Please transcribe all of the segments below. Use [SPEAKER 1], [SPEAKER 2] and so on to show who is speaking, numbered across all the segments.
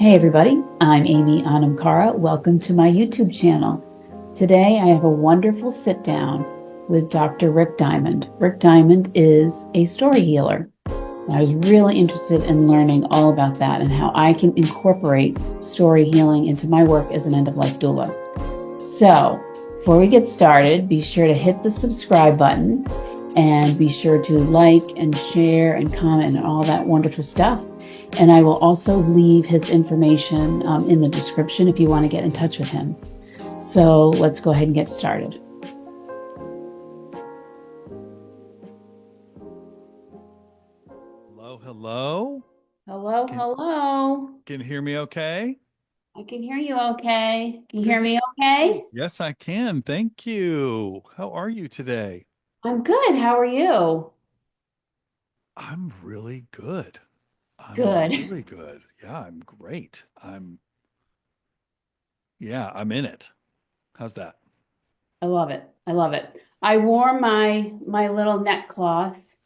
[SPEAKER 1] Hey everybody, I'm Amy Anam Cara. Welcome to my YouTube channel. Today I have a wonderful sit down with Dr. Rick Diamond. Rick Diamond is a story healer. I was really interested in learning all about that and how I can incorporate story healing into my work as an end-of-life doula. So, before we get started, be sure to hit the subscribe button and be sure to like and share and comment and all that wonderful stuff. And I will also leave his information in the description if you want to get in touch with him. So let's go ahead and get started.
[SPEAKER 2] Hello, hello.
[SPEAKER 1] Hello,
[SPEAKER 2] Can
[SPEAKER 1] hello.
[SPEAKER 2] can you hear me okay?
[SPEAKER 1] I can hear you okay. Can you
[SPEAKER 2] Good
[SPEAKER 1] hear
[SPEAKER 2] to
[SPEAKER 1] me
[SPEAKER 2] hear you.
[SPEAKER 1] okay?
[SPEAKER 2] Yes, I can. Thank you. How are you today?
[SPEAKER 1] I'm good. How are you?
[SPEAKER 2] I'm really good. I'm
[SPEAKER 1] Good.
[SPEAKER 2] really good. Yeah, I'm great. I'm in it. How's that?
[SPEAKER 1] I love it. I love it. I wore my little neck cloth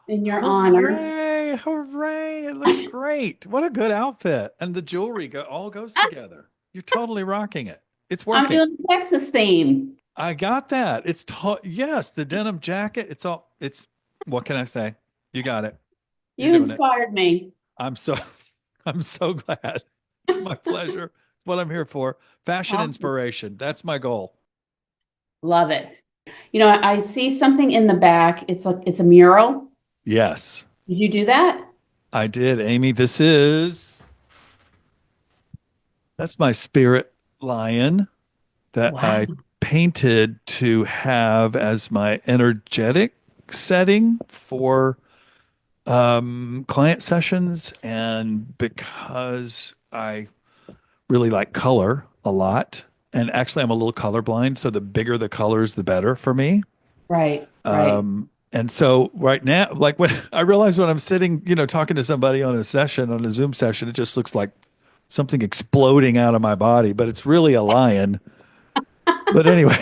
[SPEAKER 1] in your honor.
[SPEAKER 2] Hooray! Hooray! It looks great. What a good outfit. And the jewelry all goes together. You're totally rocking it. It's
[SPEAKER 1] I'm
[SPEAKER 2] working.
[SPEAKER 1] doing the Texas theme.
[SPEAKER 2] I got that. Yes, the denim jacket. What can I say? You got it. You're
[SPEAKER 1] You
[SPEAKER 2] doing it.
[SPEAKER 1] inspired me.
[SPEAKER 2] I'm so I'm so glad. It's my pleasure. It's what I'm here for. Fashion
[SPEAKER 1] Awesome.
[SPEAKER 2] inspiration. That's my goal.
[SPEAKER 1] Love it. I see something in the back. It's a mural.
[SPEAKER 2] Yes,
[SPEAKER 1] Did you do that?
[SPEAKER 2] I did, Amy. That's my spirit lion that
[SPEAKER 1] Wow.
[SPEAKER 2] I painted to have as my energetic setting for client sessions, and because I really like color a lot. And actually, I'm a little colorblind, so the bigger the colors, the better for me.
[SPEAKER 1] Right, right.
[SPEAKER 2] And so right now, like when I realize when I'm sitting, talking to somebody on a session, on a Zoom session, it just looks like something exploding out of my body, but it's really a lion. But anyway,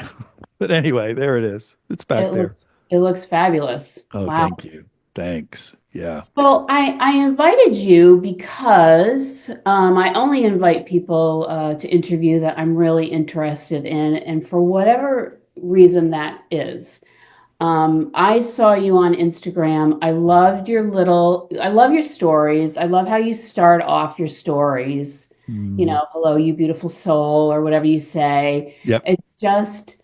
[SPEAKER 2] there it is. It's
[SPEAKER 1] It
[SPEAKER 2] back there.
[SPEAKER 1] looks it looks fabulous.
[SPEAKER 2] Oh,
[SPEAKER 1] Wow.
[SPEAKER 2] thank you. Thanks. Yeah.
[SPEAKER 1] So I invited you because I only invite people to interview that I'm really interested in, and for whatever reason that is. I saw you on Instagram. I love your stories. I love how you start off your stories.
[SPEAKER 2] Mm,
[SPEAKER 1] Hello, you beautiful soul, or whatever you say.
[SPEAKER 2] yep.
[SPEAKER 1] It's just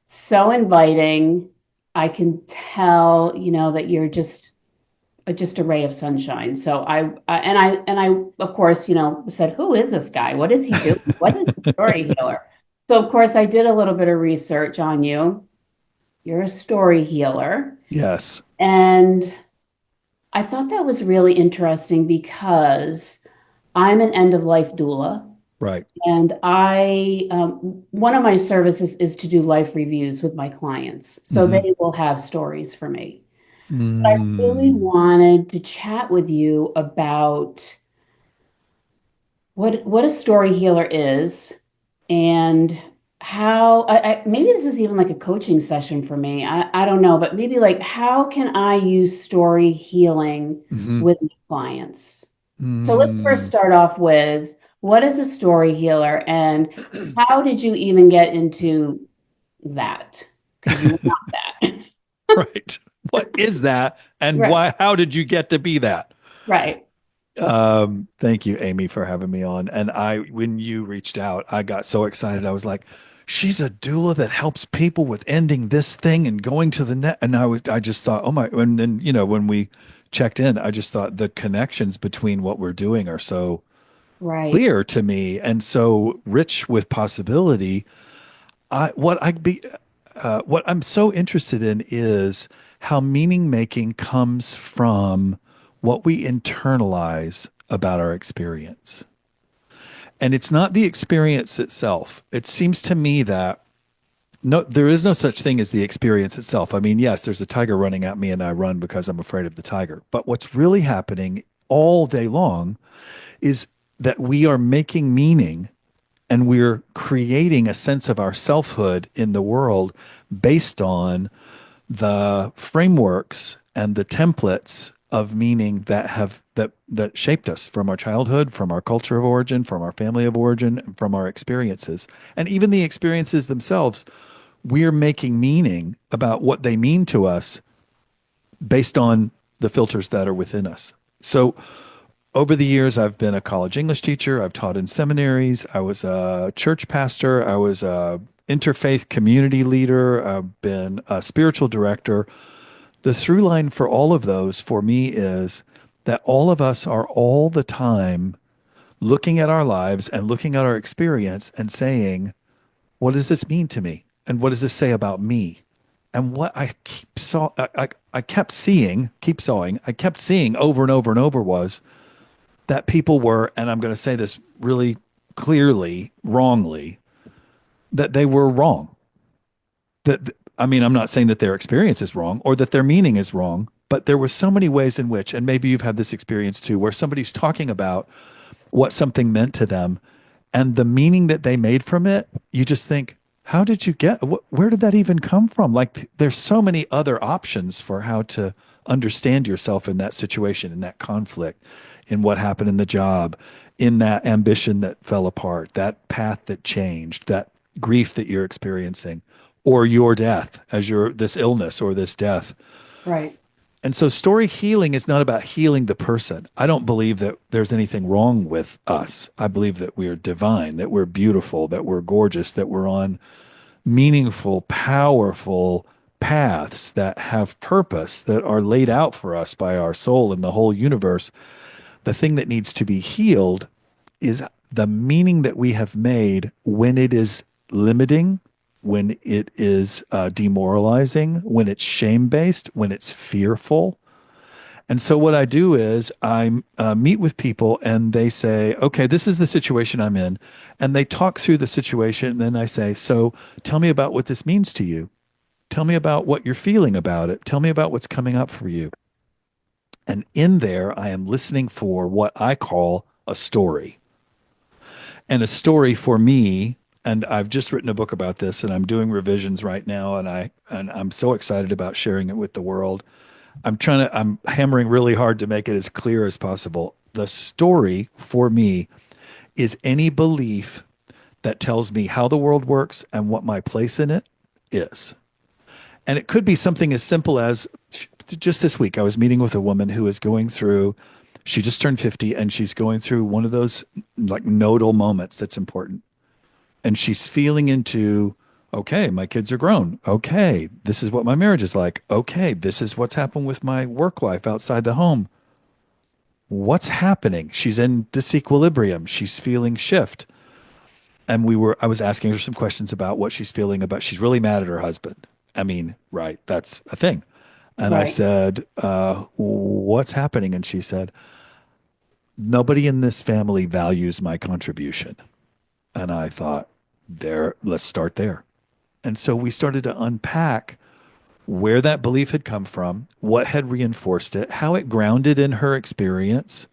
[SPEAKER 1] so inviting. I can tell, that you're just a ray of sunshine. So I of course, said, who is this guy? What is he doing? What is the story healer? So of course I did a little bit of research on you. You're a story healer.
[SPEAKER 2] Yes.
[SPEAKER 1] And I thought that was really interesting because I'm an end of life doula.
[SPEAKER 2] Right.
[SPEAKER 1] And one of my services is to do life reviews with my clients. So
[SPEAKER 2] Hmm.
[SPEAKER 1] they will have stories for me. But I really
[SPEAKER 2] Mm.
[SPEAKER 1] wanted to chat with you about what a story healer is and how maybe this is even like a coaching session for me. I don't know, but maybe like how can I use story healing
[SPEAKER 2] Hmm.
[SPEAKER 1] with my clients? So let's first
[SPEAKER 2] Mm.
[SPEAKER 1] start off with what is a story healer and how did you even get into that? Because you want that.
[SPEAKER 2] Right. What is that? And
[SPEAKER 1] Right.
[SPEAKER 2] how did you get to be that?
[SPEAKER 1] Right.
[SPEAKER 2] Thank you, Amy, for having me on. And when you reached out, I got so excited. I was like, she's a doula that helps people with ending this thing and going to the net. And I just thought, oh my, and then, when we checked in, I just thought the connections between what we're doing are so
[SPEAKER 1] Right.
[SPEAKER 2] clear to me and so rich with possibility. I, what I be, what I'm so interested in is how meaning making comes from what we internalize about our experience. And it's not the experience itself. It seems to me that no, there is no such thing as the experience itself. I mean, yes, there's a tiger running at me and I run because I'm afraid of the tiger. But what's really happening all day long is that we are making meaning and we're creating a sense of our selfhood in the world based on the frameworks and the templates of meaning that shaped us from our childhood, from our culture of origin, from our family of origin, and from our experiences. And even the experiences themselves, we're making meaning about what they mean to us based on the filters that are within us. So over the years, I've been a college English teacher. I've taught in seminaries. I was a church pastor. I was a interfaith community leader. I've been a spiritual director. The through line for all of those for me is that all of us are all the time looking at our lives and looking at our experience and saying, what does this mean to me? And what does this say about me? And what I kept seeing, keep sawing, I kept seeing over and over and over was that people were, and I'm going to say this really clearly, wrongly, that they were wrong. That I mean, I'm not saying that their experience is wrong or that their meaning is wrong, but there were so many ways in which, and maybe you've had this experience too, where somebody's talking about what something meant to them and the meaning that they made from it, you just think, how did you get, where did that even come from? Like, there's so many other options for how to understand yourself in that situation, in that conflict, in what happened in the job, in that ambition that fell apart, that path that changed, that grief that you're experiencing, or your death as your this illness or this death.
[SPEAKER 1] Right.
[SPEAKER 2] And so story healing is not about healing the person. I don't believe that there's anything wrong with us. I believe that we're divine, that we're beautiful, that we're gorgeous, that we're on meaningful, powerful paths that have purpose, that are laid out for us by our soul and the whole universe. The thing that needs to be healed is the meaning that we have made when it is limiting, when it is demoralizing, when it's shame based, when it's fearful. And so what I do is I meet with people and they say, okay, this is the situation I'm in. And they talk through the situation. And then I say, so tell me about what this means to you. Tell me about what you're feeling about it. Tell me about what's coming up for you. And in there, I am listening for what I call a story. And a story for me, and I've just written a book about this and I'm doing revisions right now and I'm so excited about sharing it with the world. I'm hammering really hard to make it as clear as possible. The story for me is any belief that tells me how the world works and what my place in it is. And it could be something as simple as just this week, I was meeting with a woman who is going through, she just turned 50 and she's going through one of those like nodal moments that's important. And she's feeling into, okay, my kids are grown. Okay, this is what my marriage is like. Okay, this is what's happened with my work life outside the home. What's happening? She's in disequilibrium. She's feeling shift. And I was asking her some questions about what she's feeling about. She's really mad at her husband. I mean, right, that's a thing. And I
[SPEAKER 1] Right.
[SPEAKER 2] said, what's happening? And she said, nobody in this family values my contribution. And I thought, let's start there. And so we started to unpack where that belief had come from, what had reinforced it, how it grounded in her experience.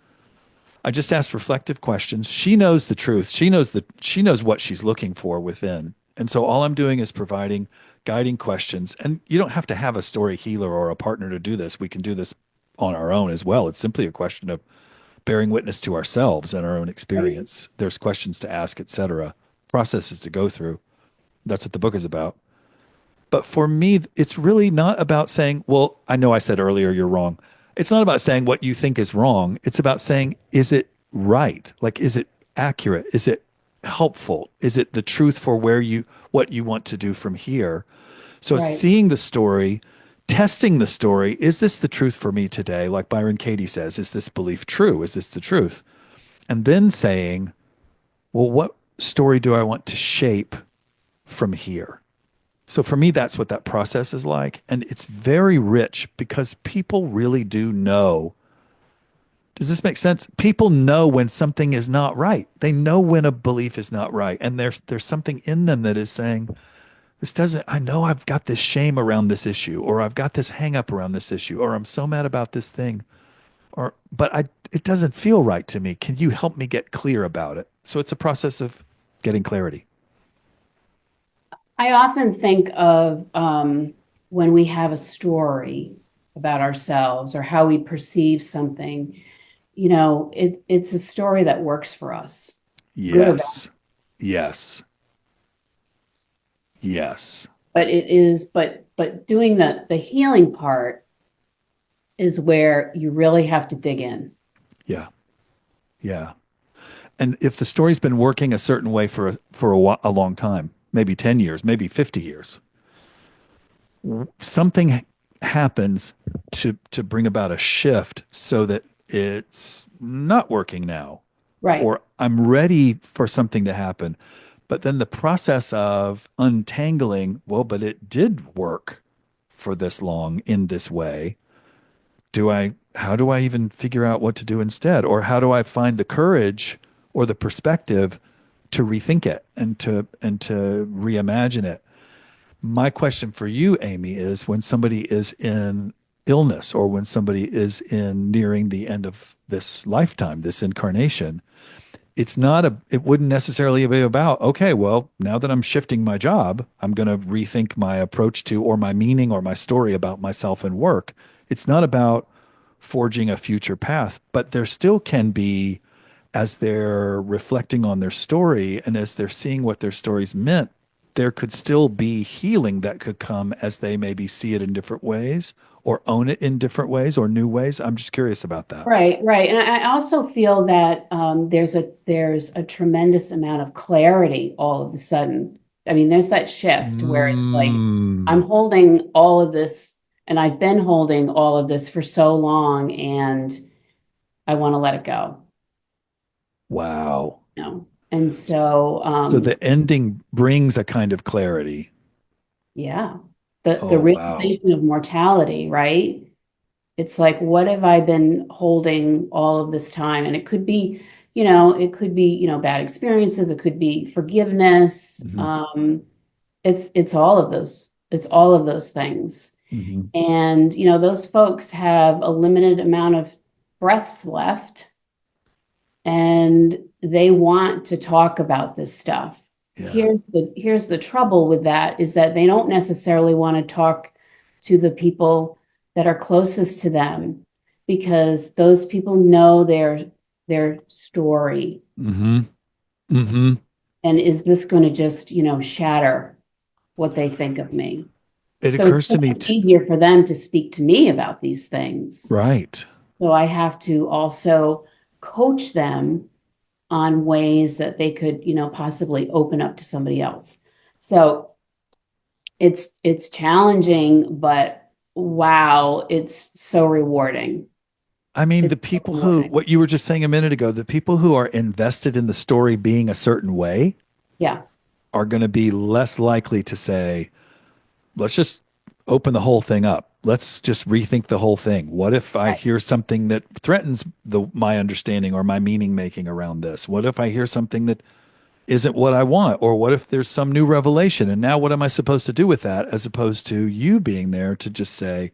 [SPEAKER 2] I just asked reflective questions. She knows the truth. She knows what she's looking for within. And so all I'm doing is providing guiding questions. And you don't have to have a story healer or a partner to do this. We can do this on our own as well. It's simply a question of bearing witness to ourselves and our own
[SPEAKER 1] Right.
[SPEAKER 2] experience. There's questions to ask, etc., processes to go through. That's what the book is about. But for me, it's really not about saying, well, I know I said earlier you're wrong. It's not about saying what you think is wrong. It's about saying, is it right? Like, is it accurate? Is it helpful? Is it the truth for what you want to do from here? So it's
[SPEAKER 1] Right.
[SPEAKER 2] seeing the story, testing the story. Is this the truth for me today? Like Byron Katie says, is this belief true? Is this the truth? And then saying, well, what story do I want to shape from here? So for me, that's what that process is like. And it's very rich because people really do know. Does this make sense? People know when something is not right. They know when a belief is not right. And there's something in them that is saying, this doesn't, I know I've got this shame around this issue, or I've got this hang up around this issue, or I'm so mad about this thing, but it doesn't feel right to me. Can you help me get clear about it? So it's a process of getting clarity.
[SPEAKER 1] I often think of when we have a story. about ourselves or how we perceive something, it's a story that works for us, good or bad.
[SPEAKER 2] Yes. Yes. Yes.
[SPEAKER 1] But it is, but doing the healing part is where you really have to dig in.
[SPEAKER 2] Yeah. Yeah. And if the story's been working a certain way a long time, maybe 10 years, maybe 50 years, something happens to bring about a shift so that it's not working now,
[SPEAKER 1] Right,
[SPEAKER 2] or I'm ready for something to happen. But then the process of untangling, well, but it did work for this long in this way. How do I even figure out what to do instead? Or how do I find the courage or the perspective to rethink it and to reimagine it? My question for you, Amy, is when somebody is in illness or when somebody is in nearing the end of this lifetime, this incarnation, it wouldn't necessarily be about, okay, well, now that I'm shifting my job, I'm going to rethink my approach to or my meaning or my story about myself and work. It's not about forging a future path, but there still can be, as they're reflecting on their story and as they're seeing what their stories meant, there could still be healing that could come as they maybe see it in different ways or own it in different ways or new ways. I'm just curious about that.
[SPEAKER 1] right, right. And I also feel that there's a tremendous amount of clarity all of a sudden. I mean, there's that shift where it's like I'm
[SPEAKER 2] Mm,
[SPEAKER 1] holding all of this, and I've been holding all of this for so long, and I want to let it go.
[SPEAKER 2] wow.
[SPEAKER 1] And so,
[SPEAKER 2] So the ending brings a kind of clarity.
[SPEAKER 1] yeah, the
[SPEAKER 2] Oh, wow.
[SPEAKER 1] realization of mortality, right? It's like, what have I been holding all of this time? And it could be bad experiences. It could be forgiveness.
[SPEAKER 2] Hmm.
[SPEAKER 1] It's all of those. It's all of those things.
[SPEAKER 2] Hmm.
[SPEAKER 1] And, those folks have a limited amount of breaths left and they want to talk about this stuff.
[SPEAKER 2] Yeah.
[SPEAKER 1] Here's the trouble with that is that they don't necessarily want to talk to the people that are closest to them because those people know their story.
[SPEAKER 2] Hmm. Hmm.
[SPEAKER 1] And is this going to just, shatter what they think of me?
[SPEAKER 2] It
[SPEAKER 1] So it's
[SPEAKER 2] occurs
[SPEAKER 1] so
[SPEAKER 2] to me,
[SPEAKER 1] much easier for them to speak to me about these things.
[SPEAKER 2] right.
[SPEAKER 1] So I have to also coach them on ways that they could, possibly open up to somebody else. So it's challenging, but wow, it's so rewarding.
[SPEAKER 2] I mean,
[SPEAKER 1] It's
[SPEAKER 2] the
[SPEAKER 1] so
[SPEAKER 2] people who,
[SPEAKER 1] rewarding.
[SPEAKER 2] what you were just saying a minute ago, the people who are invested in the story being a certain way
[SPEAKER 1] Yeah,
[SPEAKER 2] are going to be less likely to say, let's just open the whole thing up. Let's just rethink the whole thing. What if I
[SPEAKER 1] right,
[SPEAKER 2] hear something that threatens my understanding or my meaning making around this? What if I hear something that isn't what I want? Or what if there's some new revelation? And now what am I supposed to do with that? As opposed to you being there to just say,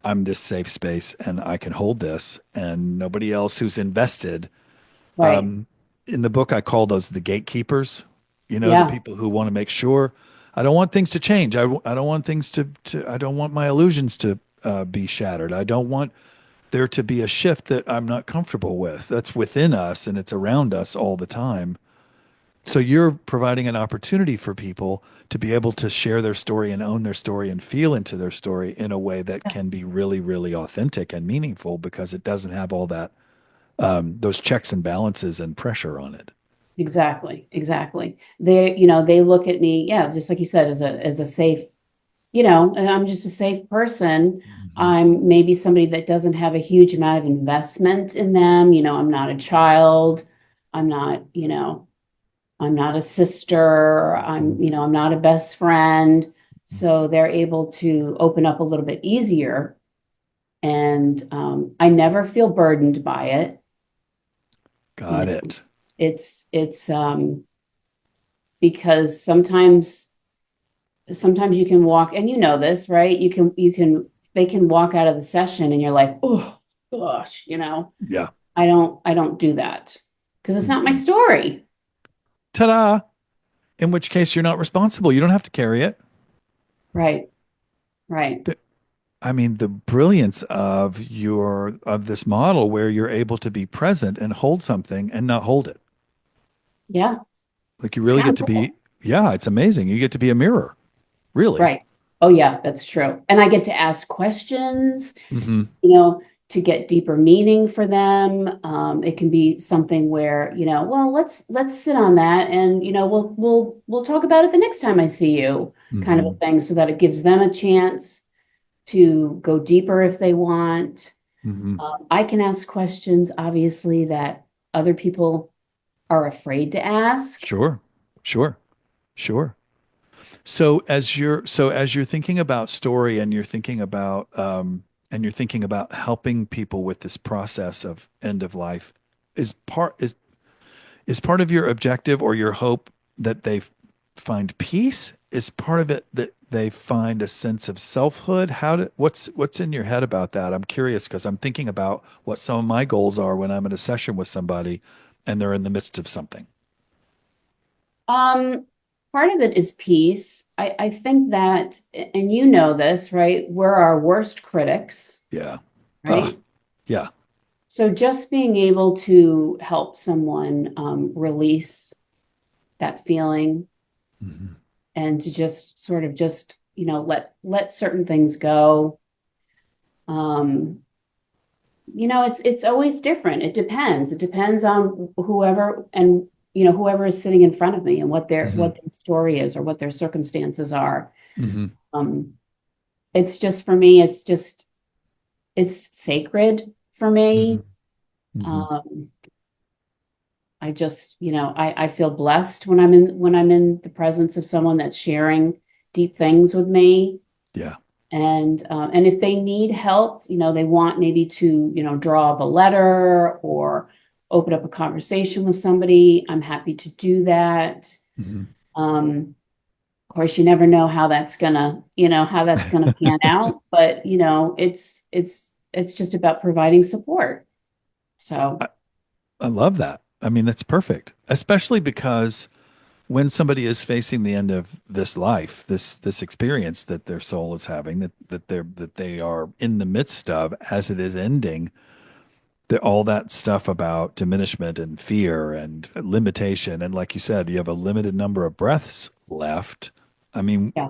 [SPEAKER 2] I'm this safe space and I can hold this, and nobody else who's invested.
[SPEAKER 1] right.
[SPEAKER 2] In the book, I call those the gatekeepers. The
[SPEAKER 1] Yeah,
[SPEAKER 2] people who want to make sure I don't want things to change. I don't want things I don't want my illusions to be shattered. I don't want there to be a shift that I'm not comfortable with. That's within us and it's around us all the time. So you're providing an opportunity for people to be able to share their story and own their story and feel into their story in a way that can be really, really authentic and meaningful because it doesn't have all that those checks and balances and pressure on it.
[SPEAKER 1] exactly, exactly. They look at me, yeah, just like you said, as a safe, and I'm just a safe person.
[SPEAKER 2] Mhm.
[SPEAKER 1] I'm maybe somebody that doesn't have a huge amount of investment in them. I'm not a child. I'm not, I'm not a sister. I'm not a best friend. So they're able to open up a little bit easier. And I never feel burdened by it. You
[SPEAKER 2] Got
[SPEAKER 1] know,
[SPEAKER 2] it.
[SPEAKER 1] it's because sometimes you can walk, and this, right? They can walk out of the session and you're like, oh gosh,
[SPEAKER 2] Yeah.
[SPEAKER 1] I don't do that because it's not my
[SPEAKER 2] Mhm.
[SPEAKER 1] story.
[SPEAKER 2] Ta-da! In which case, you're not responsible. You don't have to carry it.
[SPEAKER 1] Right, right.
[SPEAKER 2] I mean, the brilliance of this model where you're able to be present and hold something and not hold it.
[SPEAKER 1] Yeah,
[SPEAKER 2] Like you
[SPEAKER 1] it's
[SPEAKER 2] really
[SPEAKER 1] kind
[SPEAKER 2] get
[SPEAKER 1] of
[SPEAKER 2] to
[SPEAKER 1] cool.
[SPEAKER 2] be, yeah, it's amazing. You get to be a mirror, really.
[SPEAKER 1] Right. Oh, yeah, that's true. And I get to ask questions,
[SPEAKER 2] Hmm.
[SPEAKER 1] you know, to get deeper meaning for them. It can be something where, well, let's sit on that and, we'll talk about it the next time I see you, kind of a
[SPEAKER 2] Hmm.
[SPEAKER 1] thing, so that it gives them a chance to go deeper if they want.
[SPEAKER 2] Hmm.
[SPEAKER 1] I can ask questions, obviously, that other people are afraid to ask.
[SPEAKER 2] Sure, sure, sure. So as you're thinking about story and you're thinking about helping people with this process of end of life, is part is is part of your objective or your hope that they find peace? Is part of it that they find a sense of selfhood? What's in your head about that? I'm curious because I'm thinking about what some of my goals are when I'm in a session with somebody and they're in the midst of something.
[SPEAKER 1] Um, Part of it is peace. I think that, and you know this, right? We're our worst critics,
[SPEAKER 2] Yeah.
[SPEAKER 1] right?
[SPEAKER 2] Yeah.
[SPEAKER 1] So just being able to help someone release that feeling
[SPEAKER 2] Hmm.
[SPEAKER 1] and to just sort of just, let certain things go. Um, it's always different. It depends. It depends on whoever and whoever is sitting in front of me and
[SPEAKER 2] Hmm.
[SPEAKER 1] what their story is or what their circumstances are.
[SPEAKER 2] Hmm.
[SPEAKER 1] Um, it's just for me, it's sacred for
[SPEAKER 2] Hmm.
[SPEAKER 1] me.
[SPEAKER 2] Hmm.
[SPEAKER 1] Um, I just, I feel blessed when I'm in the presence of someone that's sharing deep things with me.
[SPEAKER 2] Yeah.
[SPEAKER 1] And if they need help, they want maybe to, draw up a letter or open up a conversation with somebody, I'm happy to do that.
[SPEAKER 2] Hmm.
[SPEAKER 1] Of course, you never know how that's gonna pan out, but it's just about providing support. So,
[SPEAKER 2] I, I love that. I mean, that's perfect, especially because when somebody is facing the end of this life, this experience that their soul is having, that they are in the midst of as it is ending, all that stuff about diminishment and fear and limitation, and like you said, you have a limited number of breaths left. I mean,
[SPEAKER 1] yeah,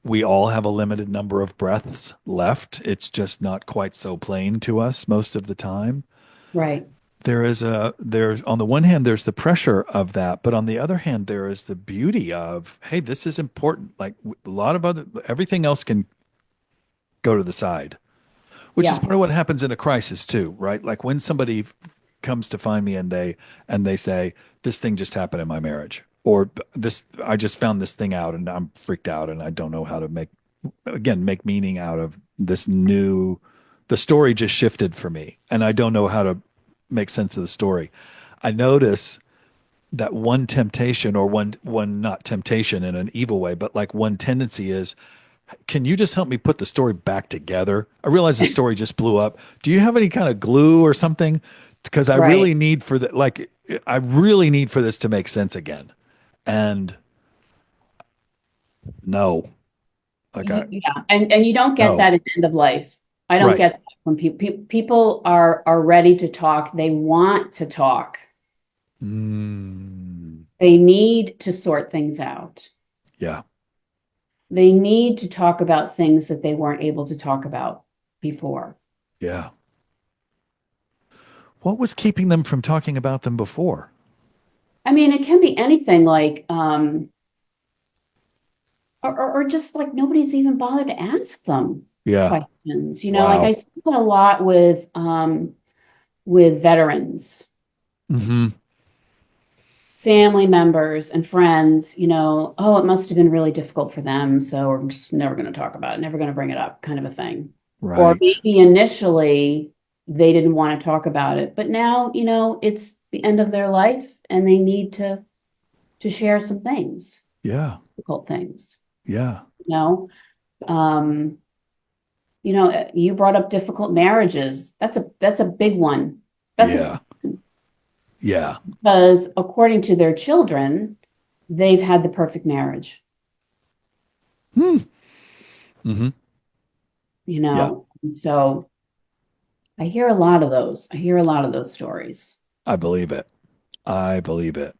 [SPEAKER 2] we all have a limited number of breaths left. It's just not quite so plain to us most of the time.
[SPEAKER 1] right.
[SPEAKER 2] There's on the one hand there's the pressure of that, but on the other hand there is the beauty of, hey, this is important. Like a lot of other everything else can go to the side, which is
[SPEAKER 1] Yeah,
[SPEAKER 2] part of what happens in a crisis too, right? Like when somebody comes to find me and they say this thing just happened in my marriage, or this I just found this thing out and I'm freaked out and I don't know how to make meaning out of this new the story just shifted for me and I don't know how to make sense of the story. I notice that one temptation or one not temptation in an evil way, but like one tendency is, can you just help me put the story back together? I realize the story just blew up. Do you have any kind of glue or something? Because I
[SPEAKER 1] right.
[SPEAKER 2] really need for that, like, I really need for this to make sense again. And no, like
[SPEAKER 1] Yeah, and you don't get
[SPEAKER 2] no,
[SPEAKER 1] that at the end of life. I don't
[SPEAKER 2] right.
[SPEAKER 1] get that from people. People are ready to talk. They want to talk.
[SPEAKER 2] Mm,
[SPEAKER 1] They need to sort things out.
[SPEAKER 2] yeah,
[SPEAKER 1] They need to talk about things that they weren't able to talk about before.
[SPEAKER 2] yeah. What was keeping them from talking about them before?
[SPEAKER 1] I mean, it can be anything like, or just like nobody's even bothered to ask them
[SPEAKER 2] Yeah.
[SPEAKER 1] questions. Like I
[SPEAKER 2] Wow.
[SPEAKER 1] see that a lot with veterans,
[SPEAKER 2] Hmm.
[SPEAKER 1] family members and friends, oh, it must have been really difficult for them, so we're just never going to talk about it, never going to bring it up, kind of a thing. Or
[SPEAKER 2] Right.
[SPEAKER 1] maybe initially they didn't want to talk about it, but now, it's the end of their life and they need to share some things,
[SPEAKER 2] Yeah.
[SPEAKER 1] difficult things,
[SPEAKER 2] Yeah.
[SPEAKER 1] you know. Um, you brought up difficult marriages. That's a big one. That's a
[SPEAKER 2] Yeah. Yeah.
[SPEAKER 1] because according to their children, they've had the perfect marriage.
[SPEAKER 2] Hmm. Hmm.
[SPEAKER 1] you
[SPEAKER 2] Yeah,
[SPEAKER 1] know? And so I hear a lot of those. I hear a lot of those stories.
[SPEAKER 2] I believe it. I believe it.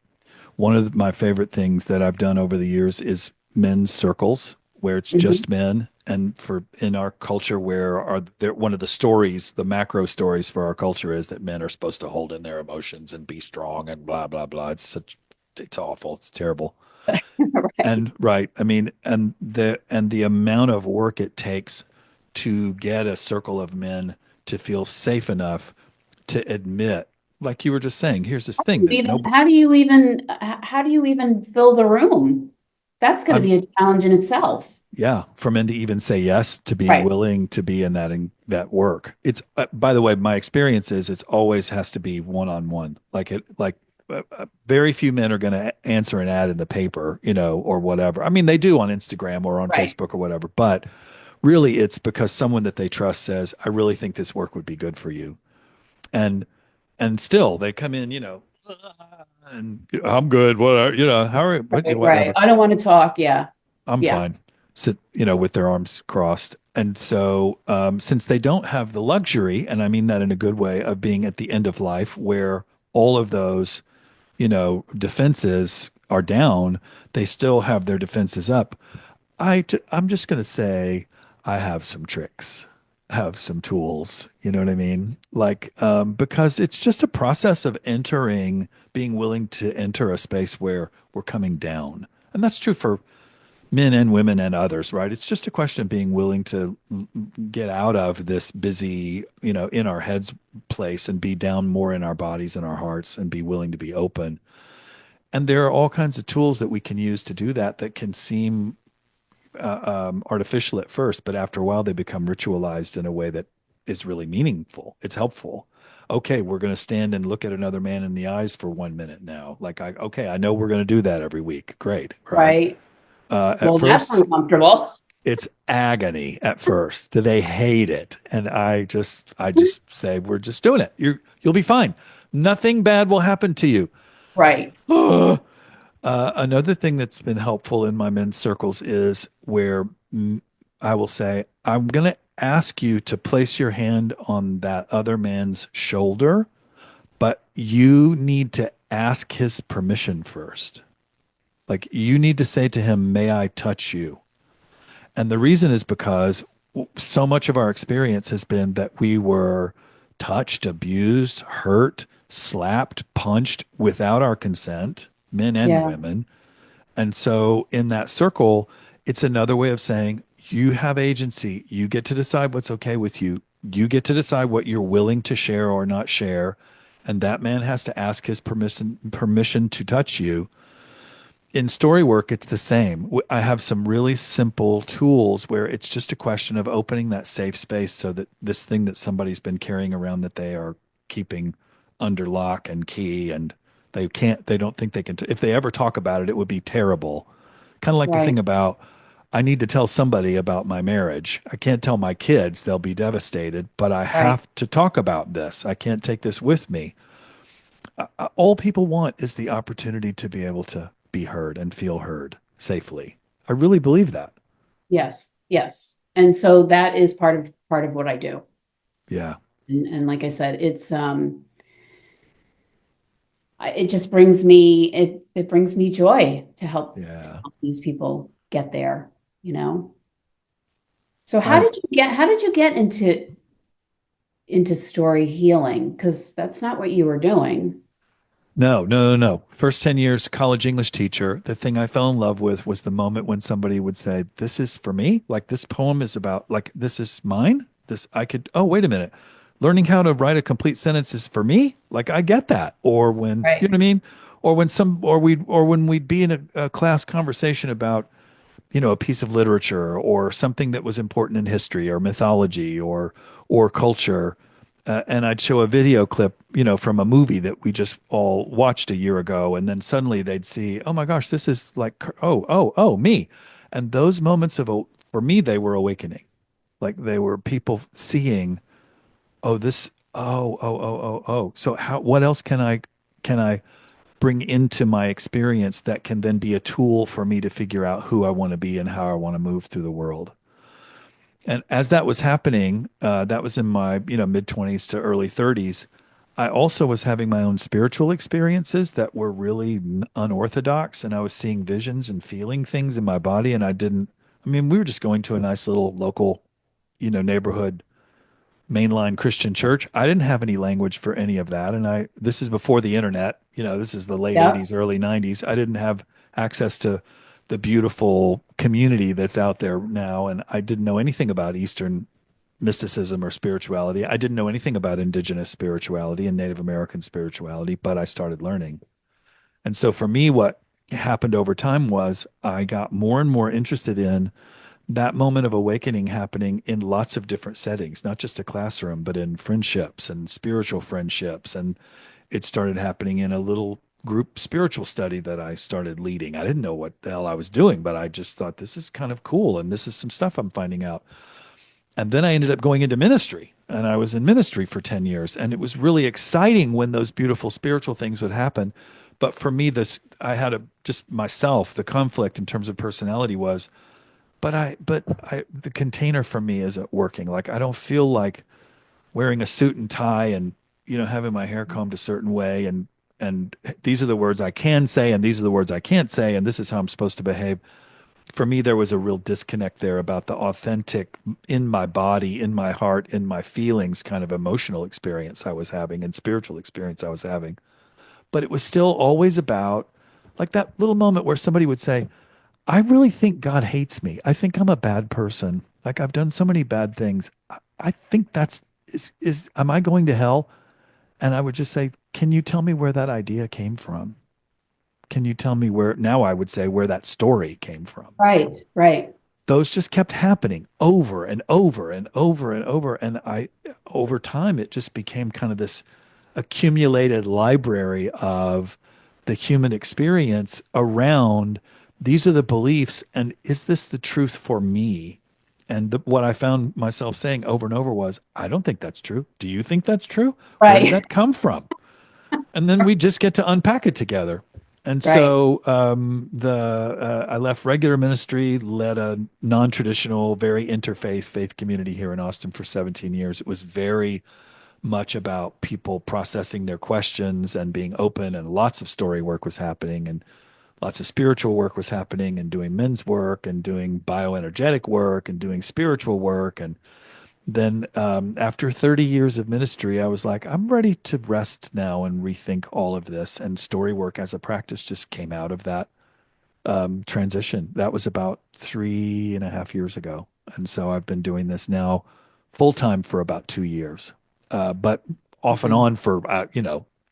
[SPEAKER 2] One of my favorite things that I've done over the years is men's circles where it's
[SPEAKER 1] Mhm.
[SPEAKER 2] just men. And for in our culture, where are there, one of the stories, the macro stories for our culture is that men are supposed to hold in their emotions and be strong and blah, blah, blah. It's awful. It's terrible.
[SPEAKER 1] Right.
[SPEAKER 2] And right, I mean, and the amount of work it takes to get a circle of men to feel safe enough to admit, like you were just saying, here's this thing that
[SPEAKER 1] Even
[SPEAKER 2] nobody,
[SPEAKER 1] how do you even fill the room? That's going to
[SPEAKER 2] I'm
[SPEAKER 1] be a challenge in itself.
[SPEAKER 2] yeah, for men to even say yes to being
[SPEAKER 1] Right.
[SPEAKER 2] willing to be in that work. It's by the way, my experience is it's always has to be one on one. Very few men are going to answer an ad in the paper, or whatever. I mean, they do on Instagram or on
[SPEAKER 1] Right.
[SPEAKER 2] Facebook or whatever, but really it's because someone that they trust says, "I really think this work would be good for you." And and still they come in, and I'm good, whatever, how are
[SPEAKER 1] Right. Right.
[SPEAKER 2] whatever.
[SPEAKER 1] I don't want to talk. Yeah.
[SPEAKER 2] I'm
[SPEAKER 1] Yeah.
[SPEAKER 2] fine. Sit, with their arms crossed. And so, since they don't have the luxury, and I mean that in a good way, of being at the end of life where all of those, defenses are down, they still have their defenses up. I'm just going to say I have some tricks, have some tools. You know what I mean? Because it's just a process of being willing to enter a space where we're coming down. And that's true for men and women and others, right? It's just a question of being willing to get out of this busy, in our heads place and be down more in our bodies and our hearts and be willing to be open. And there are all kinds of tools that we can use to do that that can seem artificial at first, but after a while they become ritualized in a way that is really meaningful. It's helpful. Okay, we're going to stand and look at another man in the eyes for 1 minute now. Okay, I know we're going to do that every week. Great, right?
[SPEAKER 1] Right.
[SPEAKER 2] At
[SPEAKER 1] Well, that's
[SPEAKER 2] first,
[SPEAKER 1] uncomfortable.
[SPEAKER 2] it's agony at first. They hate it. And I just say, we're just doing it. You'll be fine. Nothing bad will happen to you.
[SPEAKER 1] Right.
[SPEAKER 2] Another thing that's been helpful in my men's circles is where I will say, I'm going to ask you to place your hand on that other man's shoulder, but you need to ask his permission first. Like you need to say to him, "May I touch you?" And the reason is because so much of our experience has been that we were touched, abused, hurt, slapped, punched without our consent, men and
[SPEAKER 1] Yeah.
[SPEAKER 2] women. And so in that circle, it's another way of saying you have agency. You get to decide what's okay with you. You get to decide what you're willing to share or not share. And that man has to ask his permission to touch you. In story work, it's the same. I have some really simple tools where it's just a question of opening that safe space so that this thing that somebody's been carrying around that they are keeping under lock and key and they don't think they can, if they ever talk about it, it would be terrible. Kind of like the
[SPEAKER 1] Right.
[SPEAKER 2] thing about, I need to tell somebody about my marriage. I can't tell my kids, they'll be devastated, but I
[SPEAKER 1] Right.
[SPEAKER 2] have to talk about this. I can't take this with me. All people want is the opportunity to be able to be heard and feel heard safely. I really believe that.
[SPEAKER 1] Yes. Yes. And so that is part of what I do.
[SPEAKER 2] Yeah.
[SPEAKER 1] And like I said, it just brings me it brings me joy to
[SPEAKER 2] Yeah.
[SPEAKER 1] help these people get there, you know. So
[SPEAKER 2] I
[SPEAKER 1] how did you get into story healing? Because that's not what you were doing.
[SPEAKER 2] No, no, no, no. First 10 years, college English teacher. The thing I fell in love with was the moment when somebody would say, "This is for me. Like this poem is about, like, this is mine. Oh, wait a minute. Learning how to write a complete sentence is for me. Like, I get that." Or you
[SPEAKER 1] Right.
[SPEAKER 2] know what I mean? Or when we'd be in a class conversation about, a piece of literature or something that was important in history or mythology or culture. And I'd show a video clip, from a movie that we just all watched a year ago, and then suddenly they'd see, "Oh my gosh, this is like, oh, oh, oh, me." And those moments for me, they were awakening. Like they were people seeing, "Oh, this, oh, oh, oh, oh, oh." So what else can I bring into my experience that can then be a tool for me to figure out who I want to be and how I want to move through the world. And as that was happening, that was in my, mid 20s to early 30s. I also was having my own spiritual experiences that were really unorthodox, and I was seeing visions and feeling things in my body. And I mean, we were just going to a nice little local, neighborhood mainline Christian church. I didn't have any language for any of that. And this is before the internet, this is the late
[SPEAKER 1] Yep.
[SPEAKER 2] 80s, early 90s. I didn't have access to the beautiful community that's out there now. And I didn't know anything about Eastern mysticism or spirituality. I didn't know anything about indigenous spirituality and Native American spirituality, but I started learning. And so for me, what happened over time was I got more and more interested in that moment of awakening happening in lots of different settings, not just a classroom, but in friendships and spiritual friendships. And it started happening in a little group spiritual study that I started leading. I didn't know what the hell I was doing, but I just thought this is kind of cool. And this is some stuff I'm finding out. And then I ended up going into ministry, and I was in ministry for 10 years. And it was really exciting when those beautiful spiritual things would happen. But for me, I had just myself, the conflict in terms of personality was, the container for me isn't working. Like I don't feel like wearing a suit and tie and having my hair combed a certain way and these are the words I can say and these are the words I can't say and this is how I'm supposed to behave. For me, there was a real disconnect there about the authentic in my body, in my heart, in my feelings kind of emotional experience I was having and spiritual experience I was having. But it was still always about like that little moment where somebody would say, I really think God hates me. I think I'm a bad person. Like I've done so many bad things. I think am I going to hell? And I would just say, can you tell me where that idea came from? Can you tell me now I would say where that story came from?
[SPEAKER 1] Right, right,
[SPEAKER 2] Those just kept happening over and over and over and over. And over time, it just became kind of this accumulated library of the human experience around these are the beliefs. And is this the truth for me? And what I found myself saying over and over was, I don't think that's true. Do you think that's true? Where did
[SPEAKER 1] right,
[SPEAKER 2] that come from? And then we just get to unpack it together. And
[SPEAKER 1] right.
[SPEAKER 2] so the I left regular ministry, led a non-traditional, very interfaith faith community here in Austin for 17 years. It was very much about people processing their questions and being open, and lots of story work was happening, and lots of spiritual work was happening, and doing men's work, and doing bioenergetic work, and doing spiritual work, and then after 30 years of ministry, I was like, I'm ready to rest now and rethink all of this. And story work as a practice just came out of that transition. That was about 3.5 years ago. And so I've been doing this now full time for about 2 years, but off and
[SPEAKER 1] Okay.
[SPEAKER 2] on for,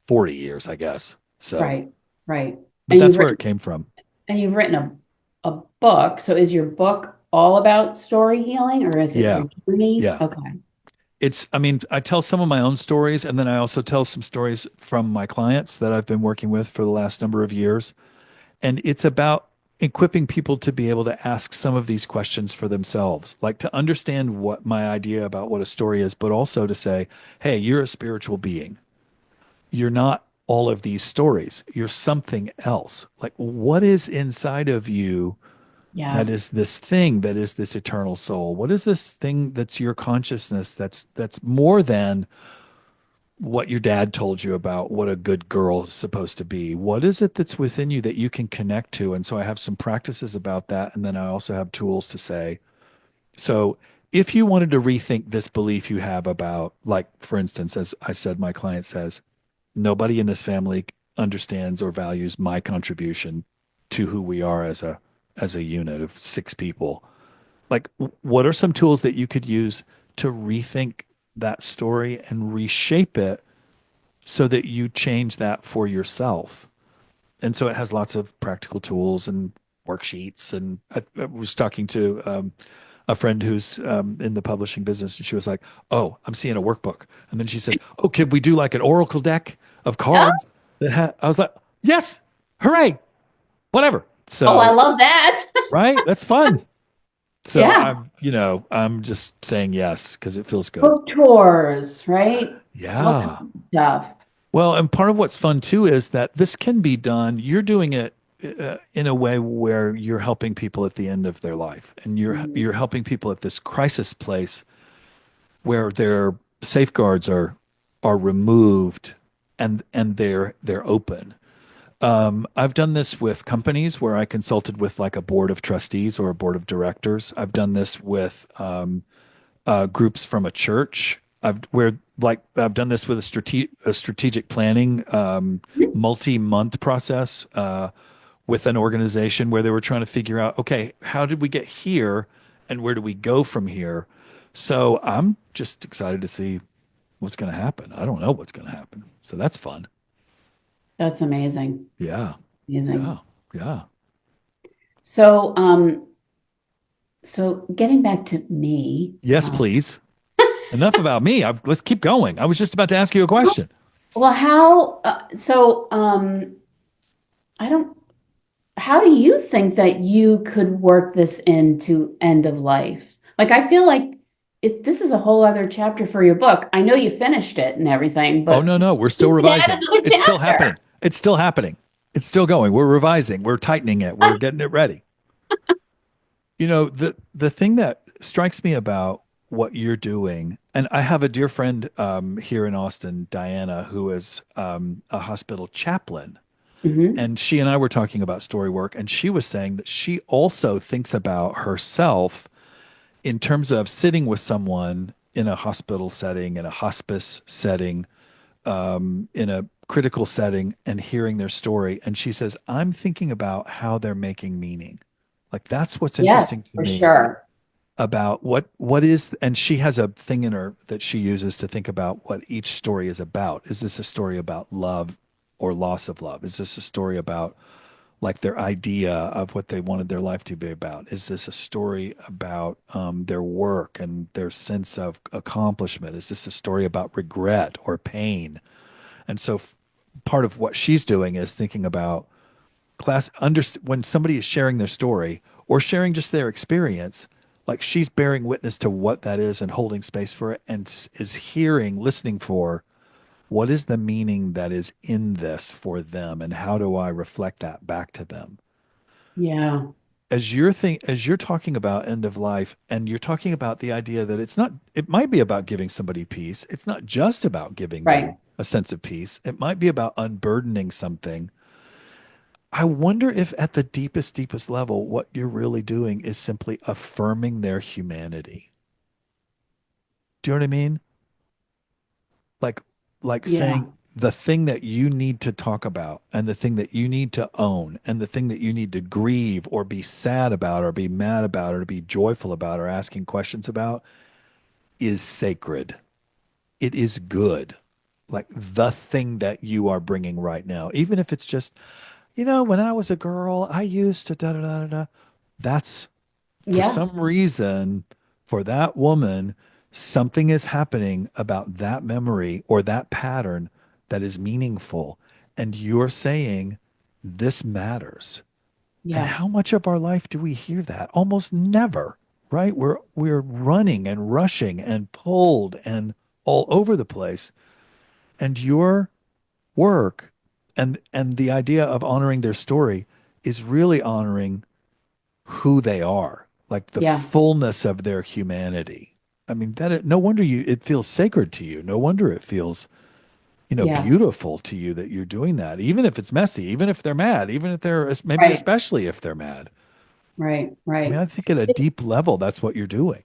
[SPEAKER 2] 40 years, I guess. So,
[SPEAKER 1] Right, right.
[SPEAKER 2] but
[SPEAKER 1] And you've
[SPEAKER 2] that's where it
[SPEAKER 1] written
[SPEAKER 2] came from.
[SPEAKER 1] and you've written a book. So is your book all about story healing or is it
[SPEAKER 2] Yeah.
[SPEAKER 1] your journey?
[SPEAKER 2] Yeah.
[SPEAKER 1] Okay.
[SPEAKER 2] I mean, I tell some of my own stories, and then I also tell some stories from my clients that I've been working with for the last number of years. And it's about equipping people to be able to ask some of these questions for themselves, like to understand what my idea about what a story is, but also to say, hey, you're a spiritual being. You're not all of these stories. You're something else. Like, what is inside of you
[SPEAKER 1] Yeah.
[SPEAKER 2] that is this thing that is this eternal soul? What is this thing that's your consciousness that's more than what your dad told you about what a good girl is supposed to be? What is it that's within you that you can connect to? And so I have some practices about that. And then I also have tools to say, so if you wanted to rethink this belief you have about, like, for instance, as I said, my client says, nobody in this family understands or values my contribution to who we are as a unit of 6 people. Like, what are some tools that you could use to rethink that story and reshape it so that you change that for yourself? And so it has lots of practical tools and worksheets. And I was talking to a friend who's in the publishing business, and she was like, "Oh, I'm seeing a workbook." And then she said, "Oh, could we do like an oracle deck of
[SPEAKER 1] Oh,
[SPEAKER 2] cards that I was like, "Yes, hooray, whatever."
[SPEAKER 1] oh, I
[SPEAKER 2] So,
[SPEAKER 1] love that.
[SPEAKER 2] right, that's fun. So
[SPEAKER 1] Yeah.
[SPEAKER 2] I'm just saying yes because it feels good.
[SPEAKER 1] Book tours, right? All kinds
[SPEAKER 2] Yeah.
[SPEAKER 1] of stuff.
[SPEAKER 2] Well, and part of what's fun too is that this can be done. You're doing it. in a way where you're helping people at the end of their life, and you're
[SPEAKER 1] Mhm.
[SPEAKER 2] helping people at this crisis place where their safeguards are removed and they're open. I've done this with companies where I consulted with like a board of trustees or a board of directors. I've done this with groups from a church. I've done this with a strategic planning multi-month process with an organization where they were trying to figure out, okay, how did we get here and where do we go from here? So I'm just excited to see what's going to happen. I don't know what's going to happen. So that's fun.
[SPEAKER 1] That's amazing.
[SPEAKER 2] Yeah. Yeah.
[SPEAKER 1] Amazing.
[SPEAKER 2] Yeah.
[SPEAKER 1] So, so getting back to me,
[SPEAKER 2] Yes, please. Enough about me. Let's keep going. I was just about to ask you a question.
[SPEAKER 1] well, I don't, how do you think that you could work this into end of life? Like, I feel like this is a whole other chapter for your book. I know you finished it and everything,
[SPEAKER 2] Oh,
[SPEAKER 1] but
[SPEAKER 2] no, no. We're still
[SPEAKER 1] you could add
[SPEAKER 2] revising.
[SPEAKER 1] another
[SPEAKER 2] It's still happening.
[SPEAKER 1] chapter.
[SPEAKER 2] It's still happening. It's still going. We're revising. We're tightening it. We're getting it ready. You know, the thing that strikes me about what you're doing, and I have a dear friend here in Austin, Diana, who is a hospital chaplain.
[SPEAKER 1] Hmm.
[SPEAKER 2] And she and I were talking about story work, and she was saying that she also thinks about herself in terms of sitting with someone in a hospital setting, in a hospice setting, in a critical setting, and hearing their story. And she says, I'm thinking about how they're making meaning. Like that's what's
[SPEAKER 1] Yes,
[SPEAKER 2] interesting to
[SPEAKER 1] for
[SPEAKER 2] me
[SPEAKER 1] sure.
[SPEAKER 2] about what is, and she has a thing in her that she uses to think about what each story is about. Is this a story about love or loss of love? Is this a story about like their idea of what they wanted their life to be about? Is this a story about their work and their sense of accomplishment? Is this a story about regret or pain? And so part of what she's doing is thinking about when somebody is sharing their story or sharing just their experience, like she's bearing witness to what that is and holding space for it and is hearing, listening for what is the meaning that is in this for them and how do I reflect that back to them?
[SPEAKER 1] Yeah,
[SPEAKER 2] As you're talking about end of life and you're talking about the idea that it might be about giving somebody peace. It's not just about giving them
[SPEAKER 1] right.
[SPEAKER 2] a sense of peace. It might be about unburdening something. I wonder if at the deepest level, what you're really doing is simply affirming their humanity. Do you know what I mean? Like, like saying
[SPEAKER 1] Yeah,
[SPEAKER 2] the thing that you need to talk about and the thing that you need to own and the thing that you need to grieve or be sad about or be mad about or be joyful about or asking questions about is sacred. It is good. Like the thing that you are bringing right now, even if it's just, when I was a girl, I used to da da da da da. That's for
[SPEAKER 1] yeah,
[SPEAKER 2] some reason, for that woman, something is happening about that memory or that pattern that is meaningful. And you're saying this matters. And
[SPEAKER 1] yeah,
[SPEAKER 2] how much of our life do we hear that? Almost never, right? We're running and rushing and pulled and all over the place. And your work and the idea of honoring their story is really honoring who they are, like the
[SPEAKER 1] yeah,
[SPEAKER 2] fullness of their humanity. I mean, no wonder it feels sacred to you. No wonder it feels,
[SPEAKER 1] yeah.
[SPEAKER 2] beautiful to you that you're doing that, even if it's messy, even if they're mad, even if maybe
[SPEAKER 1] Right,
[SPEAKER 2] especially if they're mad.
[SPEAKER 1] right,
[SPEAKER 2] I mean,
[SPEAKER 1] right.
[SPEAKER 2] I think at a deep level, that's what you're doing.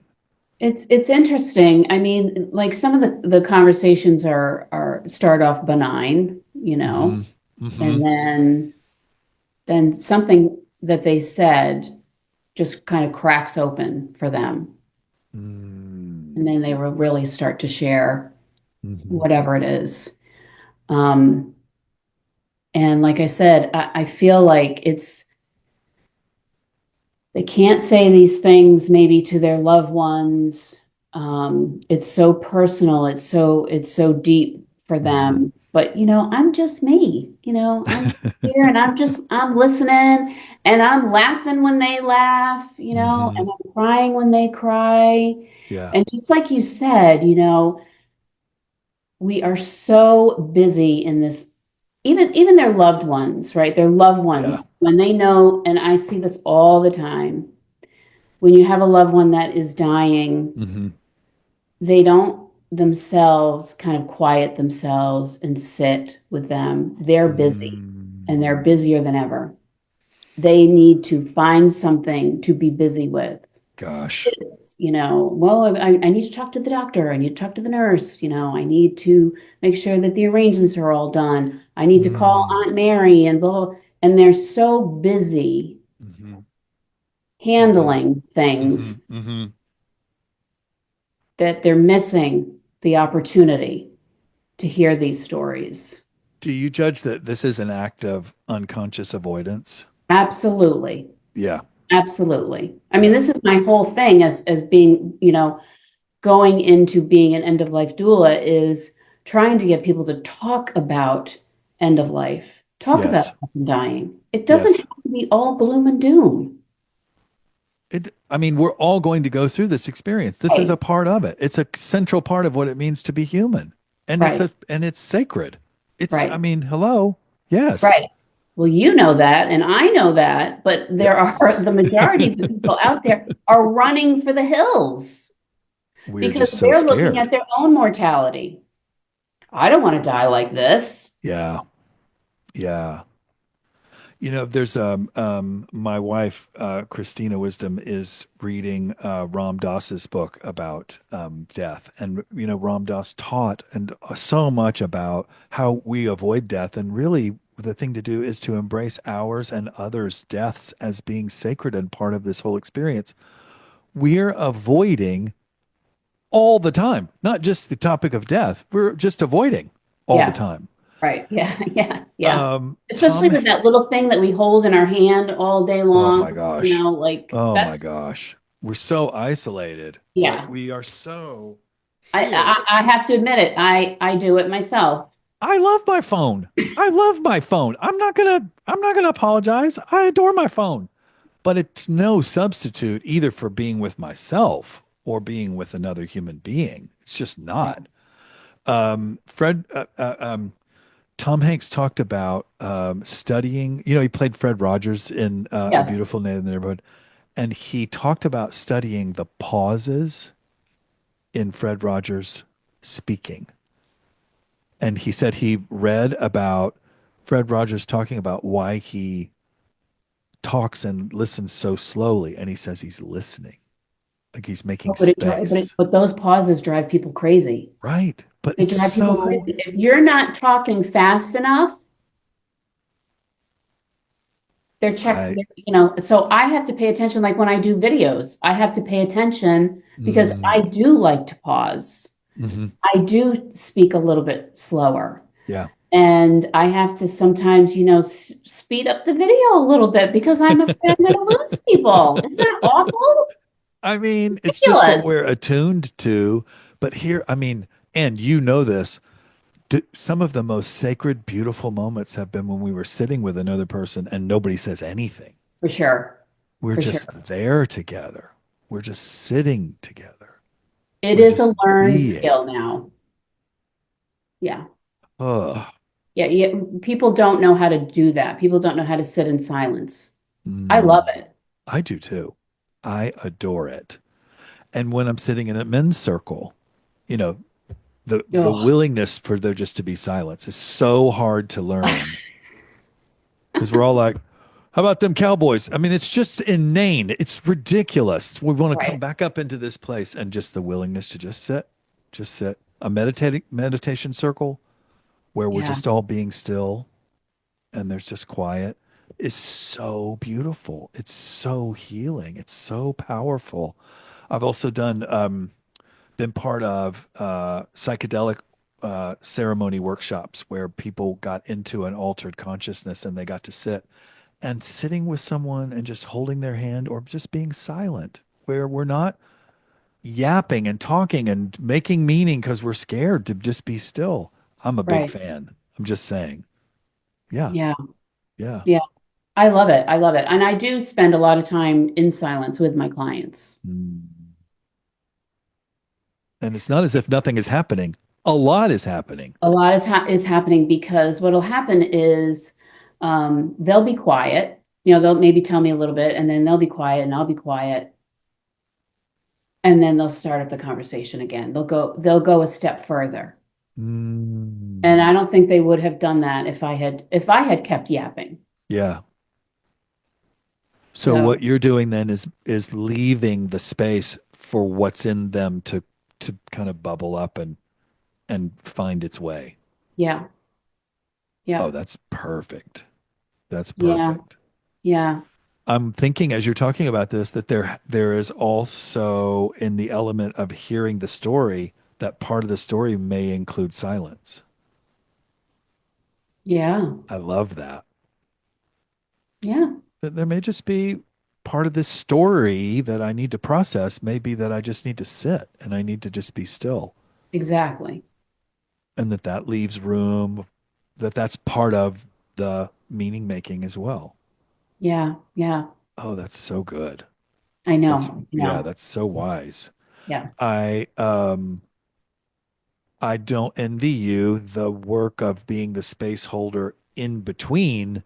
[SPEAKER 1] It's interesting. I mean, like some of the conversations are start off benign,
[SPEAKER 2] Mm-hmm. Mm-hmm.
[SPEAKER 1] and then something that they said just kind of cracks open for them. And then they will really start to share
[SPEAKER 2] Mm-hmm.
[SPEAKER 1] whatever it is. Um, and like I said, I feel like they can't say these things maybe to their loved ones. It's so personal. It's so deep for
[SPEAKER 2] Mm-hmm.
[SPEAKER 1] them. But I'm just me. I'm here and I'm listening and I'm laughing when they laugh.
[SPEAKER 2] Mm-hmm.
[SPEAKER 1] And I'm crying when they cry.
[SPEAKER 2] Yeah.
[SPEAKER 1] And just like you said, we are so busy in this even their loved ones, right? Their loved
[SPEAKER 2] Yeah.
[SPEAKER 1] ones, when they know, and I see this all the time, when you have a loved one that is dying,
[SPEAKER 2] Hmm.
[SPEAKER 1] they don't themselves kind of quiet themselves and sit with them. They're busy and they're
[SPEAKER 2] Mm,
[SPEAKER 1] busier than ever. They need to find something to be busy with.
[SPEAKER 2] gosh.
[SPEAKER 1] It's, well, I need to talk to the doctor. I need to talk to the nurse. I need to make sure that the arrangements are all done. I need to call
[SPEAKER 2] Mm,
[SPEAKER 1] Aunt Mary and blah, blah. And they're so busy
[SPEAKER 2] hmm. Hmm.
[SPEAKER 1] handling
[SPEAKER 2] Hmm.
[SPEAKER 1] things
[SPEAKER 2] Hmm.
[SPEAKER 1] that they're missing the opportunity to hear these stories.
[SPEAKER 2] Do you judge that this is an act of unconscious avoidance?
[SPEAKER 1] Absolutely.
[SPEAKER 2] Yeah.
[SPEAKER 1] Absolutely. I mean,
[SPEAKER 2] Yeah.
[SPEAKER 1] this is my whole thing as being, going into being an end of life doula is trying to get people to talk about end of life, talk about
[SPEAKER 2] Yes.
[SPEAKER 1] dying. It doesn't
[SPEAKER 2] Yes.
[SPEAKER 1] have to be all gloom and doom.
[SPEAKER 2] I mean, we're all going to go through this experience. This is
[SPEAKER 1] Right,
[SPEAKER 2] a part of it. It's a central part of what it means to be human.
[SPEAKER 1] right,
[SPEAKER 2] And it's sacred. I
[SPEAKER 1] right,
[SPEAKER 2] mean, hello. Yes.
[SPEAKER 1] right. Well, you know that, and I know that, but
[SPEAKER 2] Yeah.
[SPEAKER 1] there are the majority of the people out there are running for the hills
[SPEAKER 2] We're
[SPEAKER 1] because
[SPEAKER 2] just so
[SPEAKER 1] they're looking
[SPEAKER 2] scared.
[SPEAKER 1] at their own mortality. I don't want to die like this.
[SPEAKER 2] Yeah. Yeah. There's my wife, Christina Wisdom, is reading Ram Dass's book about death, and Ram Dass taught and so much about how we avoid death, and really the thing to do is to embrace ours and others' deaths as being sacred and part of this whole experience. We're avoiding all the time, not just the topic of death. We're just avoiding all the
[SPEAKER 1] Yeah.
[SPEAKER 2] time.
[SPEAKER 1] Right. Yeah. Yeah. Yeah. Especially
[SPEAKER 2] Tom,
[SPEAKER 1] with that little thing that we hold in our hand all day
[SPEAKER 2] oh my
[SPEAKER 1] long,
[SPEAKER 2] gosh.
[SPEAKER 1] like
[SPEAKER 2] Oh
[SPEAKER 1] that.
[SPEAKER 2] my gosh. We're so isolated.
[SPEAKER 1] Yeah.
[SPEAKER 2] We are so
[SPEAKER 1] I,
[SPEAKER 2] here.
[SPEAKER 1] I have to admit it. I do it myself.
[SPEAKER 2] I love my phone. I love my phone. I'm not gonna apologize. I adore my phone. But it's no substitute either for being with myself or being with another human being. It's just
[SPEAKER 1] Yeah.
[SPEAKER 2] not. Fred Tom Hanks talked about studying. He played Fred Rogers in A
[SPEAKER 1] Yes.
[SPEAKER 2] Beautiful Day in the Neighborhood, and he talked about studying the pauses in Fred Rogers speaking. And he said he read about Fred Rogers talking about why he talks and listens so slowly. And he says he's listening, like he's making
[SPEAKER 1] Oh, But it, dri- but it,
[SPEAKER 2] space.
[SPEAKER 1] but those pauses drive people crazy.
[SPEAKER 2] Right. But
[SPEAKER 1] They
[SPEAKER 2] it's
[SPEAKER 1] drive people
[SPEAKER 2] so,
[SPEAKER 1] crazy. If you're not talking fast enough, they're check,
[SPEAKER 2] I,
[SPEAKER 1] so I have to pay attention. Like when I do videos, I have to pay attention because
[SPEAKER 2] mm,
[SPEAKER 1] I do like to pause.
[SPEAKER 2] hmm.
[SPEAKER 1] I do speak a little bit slower.
[SPEAKER 2] Yeah.
[SPEAKER 1] And I have to sometimes, speed up the video a little bit because I'm afraid I'm going to lose people. Isn't that awful?
[SPEAKER 2] I mean, it's just what
[SPEAKER 1] Ridiculous.
[SPEAKER 2] we're attuned to. But here, I mean, and you know this, some of the most sacred, beautiful moments have been when we were sitting with another person and nobody says anything.
[SPEAKER 1] For sure.
[SPEAKER 2] We're
[SPEAKER 1] For sure.
[SPEAKER 2] just there together. We're just sitting together.
[SPEAKER 1] It
[SPEAKER 2] We're
[SPEAKER 1] is
[SPEAKER 2] just
[SPEAKER 1] a learned
[SPEAKER 2] being.
[SPEAKER 1] skill now. Yeah.
[SPEAKER 2] Oh,
[SPEAKER 1] Yeah. Yeah. People don't know how to do that. People don't know how to sit in silence. I love
[SPEAKER 2] mm,
[SPEAKER 1] it.
[SPEAKER 2] I do too. I adore it. And when I'm sitting in a men's circle, you know, the
[SPEAKER 1] Oh,
[SPEAKER 2] willingness for there just to be silence is so hard to learn because we're all like, how about them Cowboys? I mean, it's just inane. It's ridiculous. We want to come
[SPEAKER 1] right.
[SPEAKER 2] back up into this place and just the willingness to just sit. A meditation circle where we're
[SPEAKER 1] Yeah.
[SPEAKER 2] just all being still and there's just quiet is so beautiful. It's so healing. It's so powerful. I've also been part of psychedelic ceremony workshops where people got into an altered consciousness and they got to sit and sitting with someone and just holding their hand or just being silent, where we're not yapping and talking and making meaning because we're scared to just be still. I'm a big
[SPEAKER 1] Right.
[SPEAKER 2] fan. I'm just saying. Yeah.
[SPEAKER 1] Yeah.
[SPEAKER 2] Yeah.
[SPEAKER 1] Yeah. I love it. I love it. And I do spend a lot of time in silence with my clients.
[SPEAKER 2] Mm. And it's not as if nothing is happening. A lot is happening.
[SPEAKER 1] A lot is happening because what'll happen is they'll be quiet. They'll maybe tell me a little bit, and then they'll be quiet, and I'll be quiet, and then they'll start up the conversation again. They'll go a step further. And
[SPEAKER 2] Mm,
[SPEAKER 1] I don't think they would have done that if I had kept yapping.
[SPEAKER 2] yeah. So what
[SPEAKER 1] So
[SPEAKER 2] you're doing then is leaving the space for what's in them to kind of bubble up and find its way.
[SPEAKER 1] yeah, yeah,
[SPEAKER 2] Oh, that's perfect. That's
[SPEAKER 1] yeah,
[SPEAKER 2] perfect.
[SPEAKER 1] yeah,
[SPEAKER 2] I'm thinking as you're talking about this that there is also in the element of hearing the story that part of the story may include silence.
[SPEAKER 1] yeah,
[SPEAKER 2] I love that.
[SPEAKER 1] yeah,
[SPEAKER 2] That there may just be part of this story that I need to process, maybe that I just need to sit and I need to just be still,
[SPEAKER 1] exactly.
[SPEAKER 2] and that leaves room that's part of the meaning making as well.
[SPEAKER 1] Yeah, yeah.
[SPEAKER 2] Oh, that's so good.
[SPEAKER 1] I
[SPEAKER 2] That's
[SPEAKER 1] know, I
[SPEAKER 2] yeah,
[SPEAKER 1] know.
[SPEAKER 2] that's so wise.
[SPEAKER 1] Yeah.
[SPEAKER 2] I don't envy you the work of being the space holder in between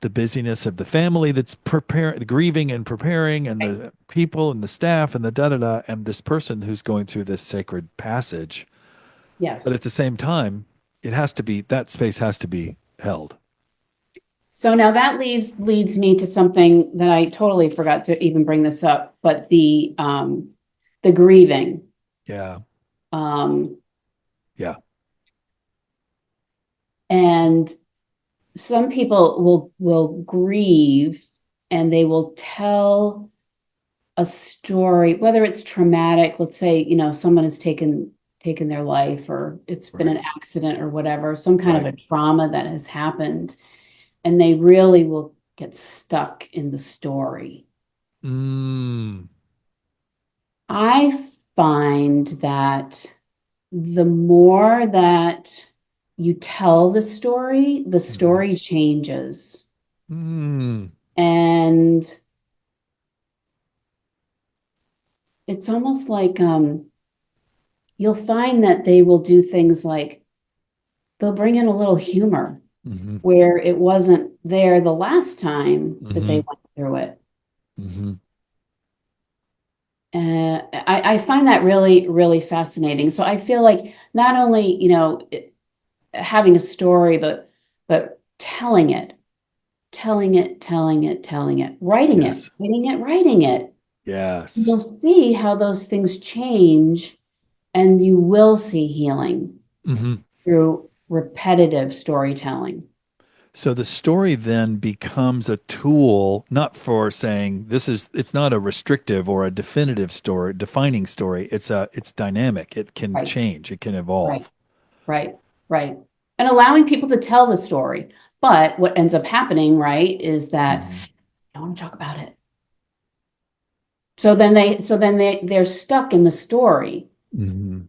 [SPEAKER 2] the busyness of the family that's preparing, grieving and preparing, and
[SPEAKER 1] Right.
[SPEAKER 2] the people and the staff and the da da da, and this person who's going through this sacred passage. But
[SPEAKER 1] Yes.
[SPEAKER 2] at the same time, it has to be that space has to be held.
[SPEAKER 1] So now that leads me to something that I totally forgot to even bring this up, but the grieving.
[SPEAKER 2] Yeah.
[SPEAKER 1] Um,
[SPEAKER 2] Yeah.
[SPEAKER 1] and some people will grieve and they will tell a story, whether it's traumatic, let's say, someone has taken their life, or it's been
[SPEAKER 2] Right.
[SPEAKER 1] an accident or whatever, some kind of
[SPEAKER 2] Right.
[SPEAKER 1] a trauma that has happened, and they really will get stuck in the story.
[SPEAKER 2] Mm.
[SPEAKER 1] I find that the more that you tell the
[SPEAKER 2] Mm.
[SPEAKER 1] story changes.
[SPEAKER 2] Mm.
[SPEAKER 1] And it's almost like you'll find that they will do things like they'll bring in a little humor
[SPEAKER 2] Mm-hmm.
[SPEAKER 1] where it wasn't there the last time that they
[SPEAKER 2] Mm-hmm.
[SPEAKER 1] went through it.
[SPEAKER 2] Mm-hmm.
[SPEAKER 1] I find that really, really fascinating. So I feel like not only, having a story, but telling it,
[SPEAKER 2] Yes.
[SPEAKER 1] writing it.
[SPEAKER 2] Yes.
[SPEAKER 1] You'll see how those things change, and you will see healing
[SPEAKER 2] Mm-hmm.
[SPEAKER 1] through repetitive storytelling.
[SPEAKER 2] So the story then becomes a tool, not for saying it's not a restrictive or a definitive story, defining story. It's dynamic. It can
[SPEAKER 1] Right,
[SPEAKER 2] change. It can
[SPEAKER 1] right,
[SPEAKER 2] evolve.
[SPEAKER 1] right, right. And allowing people to tell the story. But what ends up happening, right, is that
[SPEAKER 2] Hmm.
[SPEAKER 1] I don't want to talk about it. So then they're stuck in the story.
[SPEAKER 2] Hmm.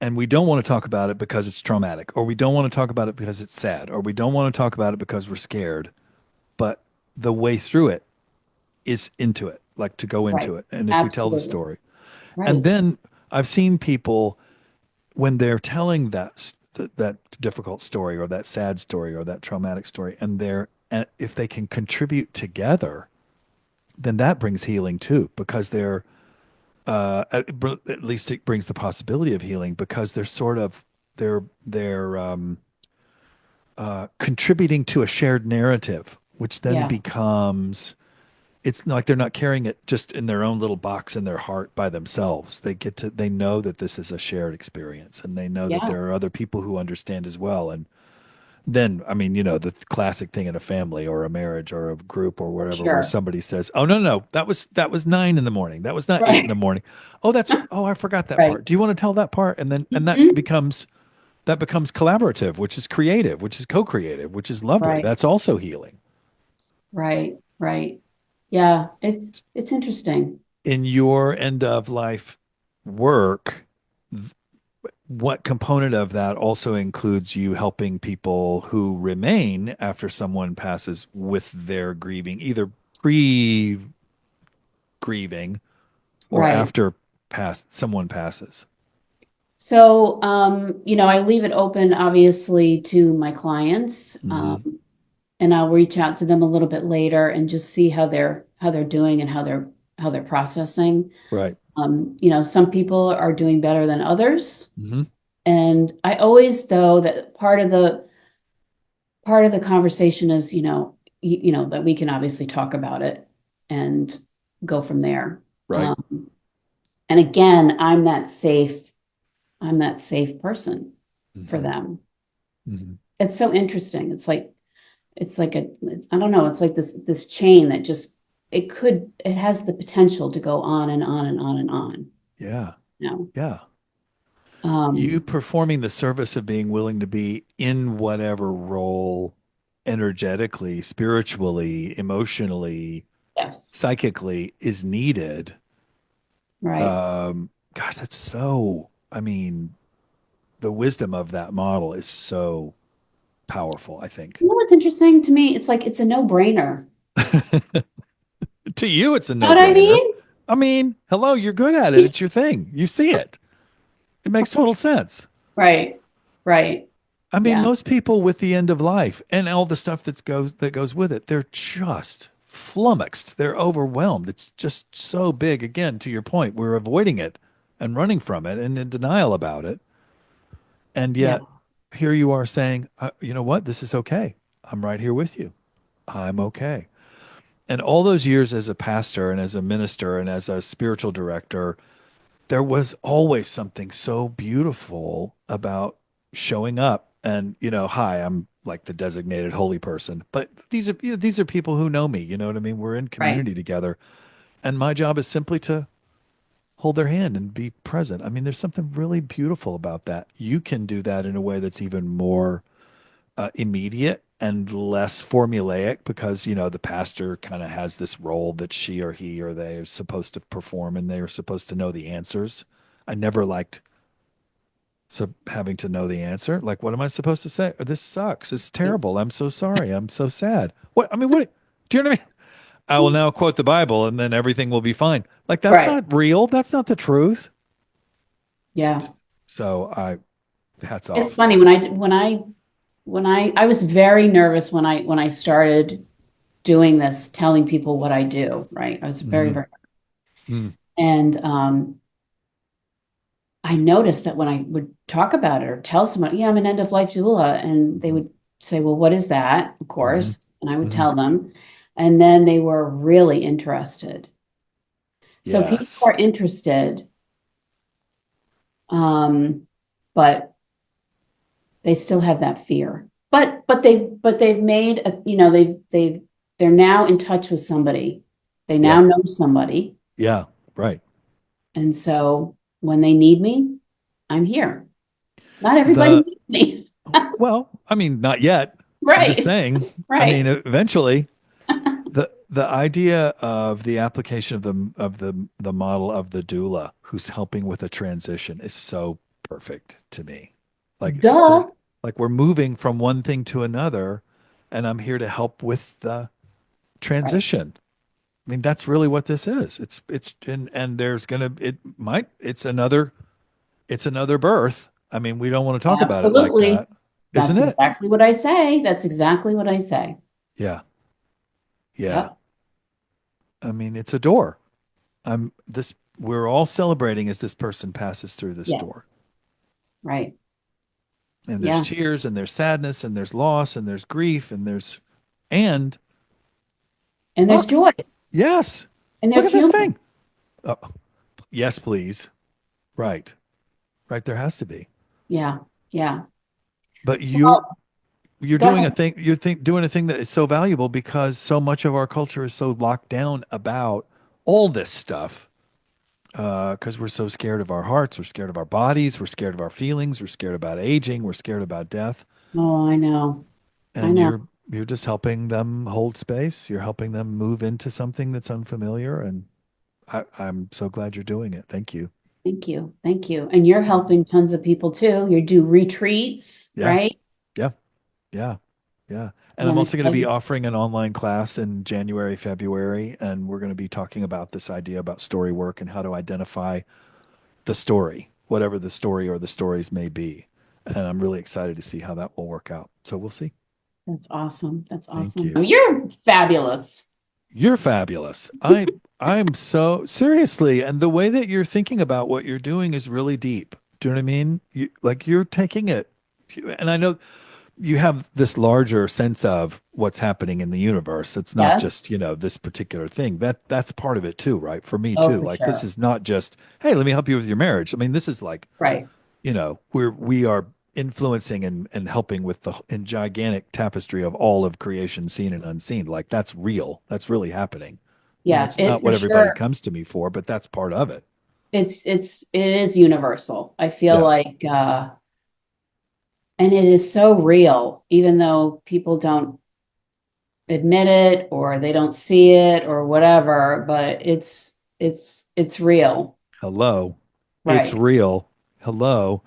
[SPEAKER 2] And we don't want to talk about it because it's traumatic, or we don't want to talk about it because it's sad, or we don't want to talk about it because we're scared. But the way through it is into it, like to go
[SPEAKER 1] Right.
[SPEAKER 2] into it. And if we tell the
[SPEAKER 1] Absolutely.
[SPEAKER 2] story, and
[SPEAKER 1] Right.
[SPEAKER 2] then I've seen people when they're telling that difficult story or that sad story or that traumatic story, and if they can contribute together, then that brings healing too, because at least it brings the possibility of healing because they're contributing to a shared narrative, which then
[SPEAKER 1] Yeah.
[SPEAKER 2] becomes it's like they're not carrying it just in their own little box in their heart by themselves. They know that this is a shared experience and they know that
[SPEAKER 1] Yeah.
[SPEAKER 2] there are other people who understand as well. And then, I mean, the classic thing in a family or a marriage or a group or whatever, where
[SPEAKER 1] Sure.
[SPEAKER 2] somebody says, "Oh, no, no, that was 9 in the morning. That was not 8 in the morning. Oh, I forgot that
[SPEAKER 1] Right.
[SPEAKER 2] part. Do you want to tell that part?" And
[SPEAKER 1] Mhm.
[SPEAKER 2] that becomes collaborative, which is creative, which is co-creative, which is lovely.
[SPEAKER 1] Right.
[SPEAKER 2] That's also healing.
[SPEAKER 1] Right. Right. Yeah. It's interesting.
[SPEAKER 2] In your end of life work, what component of that also includes you helping people who remain after someone passes with their grieving, either pre grieving or
[SPEAKER 1] Right.
[SPEAKER 2] after someone passes?
[SPEAKER 1] So, I leave it open obviously to my clients,
[SPEAKER 2] Hmm.
[SPEAKER 1] and I'll reach out to them a little bit later and just see how they're doing and how they're processing.
[SPEAKER 2] Right.
[SPEAKER 1] Some people are doing better than others.
[SPEAKER 2] Hmm.
[SPEAKER 1] And I always, though, that part of the conversation is, that we can obviously talk about it and go from there.
[SPEAKER 2] Right.
[SPEAKER 1] And again, I'm that safe person for
[SPEAKER 2] Hmm.
[SPEAKER 1] them.
[SPEAKER 2] Hmm.
[SPEAKER 1] It's so interesting. I don't know, it's like this chain that just it has the potential to go on and on and on and on.
[SPEAKER 2] Yeah.
[SPEAKER 1] You know.
[SPEAKER 2] Yeah. You
[SPEAKER 1] Um,
[SPEAKER 2] performing the service of being willing to be in whatever role energetically, spiritually, emotionally,
[SPEAKER 1] yes,
[SPEAKER 2] psychically is needed.
[SPEAKER 1] right.
[SPEAKER 2] Gosh, that's so, I mean, the wisdom of that model is so powerful, I think.
[SPEAKER 1] You know what's interesting to me? It's like it's a no-brainer.
[SPEAKER 2] To you, it's a
[SPEAKER 1] You know what I
[SPEAKER 2] no-brainer.
[SPEAKER 1] mean?
[SPEAKER 2] I mean, hello, you're good at it. It's your thing. You see it. It makes total sense.
[SPEAKER 1] Right. Right.
[SPEAKER 2] I mean,
[SPEAKER 1] Yeah.
[SPEAKER 2] most people with the end of life and all the stuff that goes with it, they're just flummoxed. They're overwhelmed. It's just so big. Again, to your point, we're avoiding it and running from it and in denial about it. And
[SPEAKER 1] Yeah.
[SPEAKER 2] yet, here you are saying, you know what? This is okay. I'm right here with you. I'm okay. And all those years as a pastor and as a minister and as a spiritual director, there was always something so beautiful about showing up and, hi, I'm like the designated holy person, but these are people who know me, you know what I mean? We're in
[SPEAKER 1] Right.
[SPEAKER 2] community together, and my job is simply to hold their hand and be present. I mean, there's something really beautiful about that. You can do that in a way that's even more immediate and less formulaic because, the pastor kind of has this role that she or he or they are supposed to perform and they are supposed to know the answers. I never liked having to know the answer. Like, what am I supposed to say? This sucks. This is terrible. I'm so sorry. I'm so sad. What? I mean, what? Do you know what I mean? I will now quote the Bible and then everything will be fine. Like, that's
[SPEAKER 1] Right.
[SPEAKER 2] not real. That's not the truth.
[SPEAKER 1] Yeah.
[SPEAKER 2] So hats
[SPEAKER 1] It's
[SPEAKER 2] off.
[SPEAKER 1] funny when I was very nervous when I started doing this, telling people what I do, right? I was very,
[SPEAKER 2] Hmm.
[SPEAKER 1] very,
[SPEAKER 2] Hmm.
[SPEAKER 1] and I noticed that when I would talk about it or tell someone, yeah, I'm an end of life doula, and they would say, well, what is that? Of
[SPEAKER 2] Hmm.
[SPEAKER 1] course. And I would
[SPEAKER 2] Hmm.
[SPEAKER 1] tell them, and then they were really interested. So people
[SPEAKER 2] Yes.
[SPEAKER 1] are interested, um, but they still have that fear. But they've made they're now in touch with somebody. They now
[SPEAKER 2] Yeah.
[SPEAKER 1] know somebody.
[SPEAKER 2] Yeah. Right.
[SPEAKER 1] And so when they need me, I'm here. Not everybody
[SPEAKER 2] The
[SPEAKER 1] needs me.
[SPEAKER 2] Well, I mean, not yet. I'm just
[SPEAKER 1] Right.
[SPEAKER 2] saying. I mean,
[SPEAKER 1] Right.
[SPEAKER 2] eventually, the idea of the application of the model of the doula who's helping with a transition is so perfect to me. Like the
[SPEAKER 1] Duh.
[SPEAKER 2] like we're moving from one thing to another, and I'm here to help with the
[SPEAKER 1] Right.
[SPEAKER 2] transition. I mean, that's really what this is. And there's gonna it might it's another birth. I mean, we don't want to talk about it like
[SPEAKER 1] Absolutely.
[SPEAKER 2] that, isn't
[SPEAKER 1] That's
[SPEAKER 2] it?
[SPEAKER 1] exactly what I say. That's exactly what I say.
[SPEAKER 2] Yeah. Yeah.
[SPEAKER 1] Yep.
[SPEAKER 2] I mean, it's a door. We're all celebrating as this person passes through this
[SPEAKER 1] Yes.
[SPEAKER 2] door.
[SPEAKER 1] Right.
[SPEAKER 2] And there's
[SPEAKER 1] Yeah.
[SPEAKER 2] tears and there's sadness and there's loss and there's grief and
[SPEAKER 1] And there's
[SPEAKER 2] look,
[SPEAKER 1] joy
[SPEAKER 2] yes.
[SPEAKER 1] and
[SPEAKER 2] Look
[SPEAKER 1] there's
[SPEAKER 2] at this
[SPEAKER 1] humor.
[SPEAKER 2] thing. Oh, yes, please. Right. Right, there has to be.
[SPEAKER 1] Yeah. Yeah.
[SPEAKER 2] But
[SPEAKER 1] Well,
[SPEAKER 2] you're
[SPEAKER 1] go
[SPEAKER 2] doing
[SPEAKER 1] ahead.
[SPEAKER 2] a thing doing a thing that is so valuable because so much of our culture is so locked down about all this stuff because we're so scared of our hearts, we're scared of our bodies, we're scared of our feelings, we're scared about aging, we're scared about death,
[SPEAKER 1] Oh, I know. I
[SPEAKER 2] and
[SPEAKER 1] know.
[SPEAKER 2] you're just helping them hold space. You're helping them move into something that's unfamiliar, and I'm so glad you're doing it. Thank you.
[SPEAKER 1] Thank you. Thank you. And you're helping tons of people too. You do retreats,
[SPEAKER 2] Yeah,
[SPEAKER 1] right?
[SPEAKER 2] yeah, yeah, yeah. And
[SPEAKER 1] Yeah,
[SPEAKER 2] I'm
[SPEAKER 1] I'm
[SPEAKER 2] also going to be
[SPEAKER 1] excited.
[SPEAKER 2] offering an online class in January, February, and we're going to be talking about this idea about story work and how to identify the story. whatever the story or the stories may be. And I'm really excited to see how that will work out. So we'll see.
[SPEAKER 1] That's awesome. That's
[SPEAKER 2] Thank
[SPEAKER 1] awesome.
[SPEAKER 2] you.
[SPEAKER 1] You're fabulous.
[SPEAKER 2] You're fabulous. I'm so seriously, and the way that you're thinking about what you're doing is really deep. Do you know what I mean? Like you're taking it, and I know you have this larger sense of what's happening in the universe. It's not
[SPEAKER 1] Yes.
[SPEAKER 2] just, this particular thing. That's part of it too, right? For me
[SPEAKER 1] Oh,
[SPEAKER 2] too.
[SPEAKER 1] for
[SPEAKER 2] Like this
[SPEAKER 1] sure.
[SPEAKER 2] is not just, hey, let me help you with your marriage. I mean, this is like,
[SPEAKER 1] Right.
[SPEAKER 2] we are influencing and helping with the in gigantic tapestry of all of creation, seen and unseen. Like that's real. That's really happening. I mean,
[SPEAKER 1] Yeah,
[SPEAKER 2] it's
[SPEAKER 1] it
[SPEAKER 2] not
[SPEAKER 1] for
[SPEAKER 2] what everybody
[SPEAKER 1] sure.
[SPEAKER 2] comes to me for, but that's part of it.
[SPEAKER 1] It is universal. I feel
[SPEAKER 2] Yeah.
[SPEAKER 1] like and it is so real, even though people don't admit it or they don't see it or whatever, but it's real.
[SPEAKER 2] Hello. It's
[SPEAKER 1] Right.
[SPEAKER 2] real. Hello.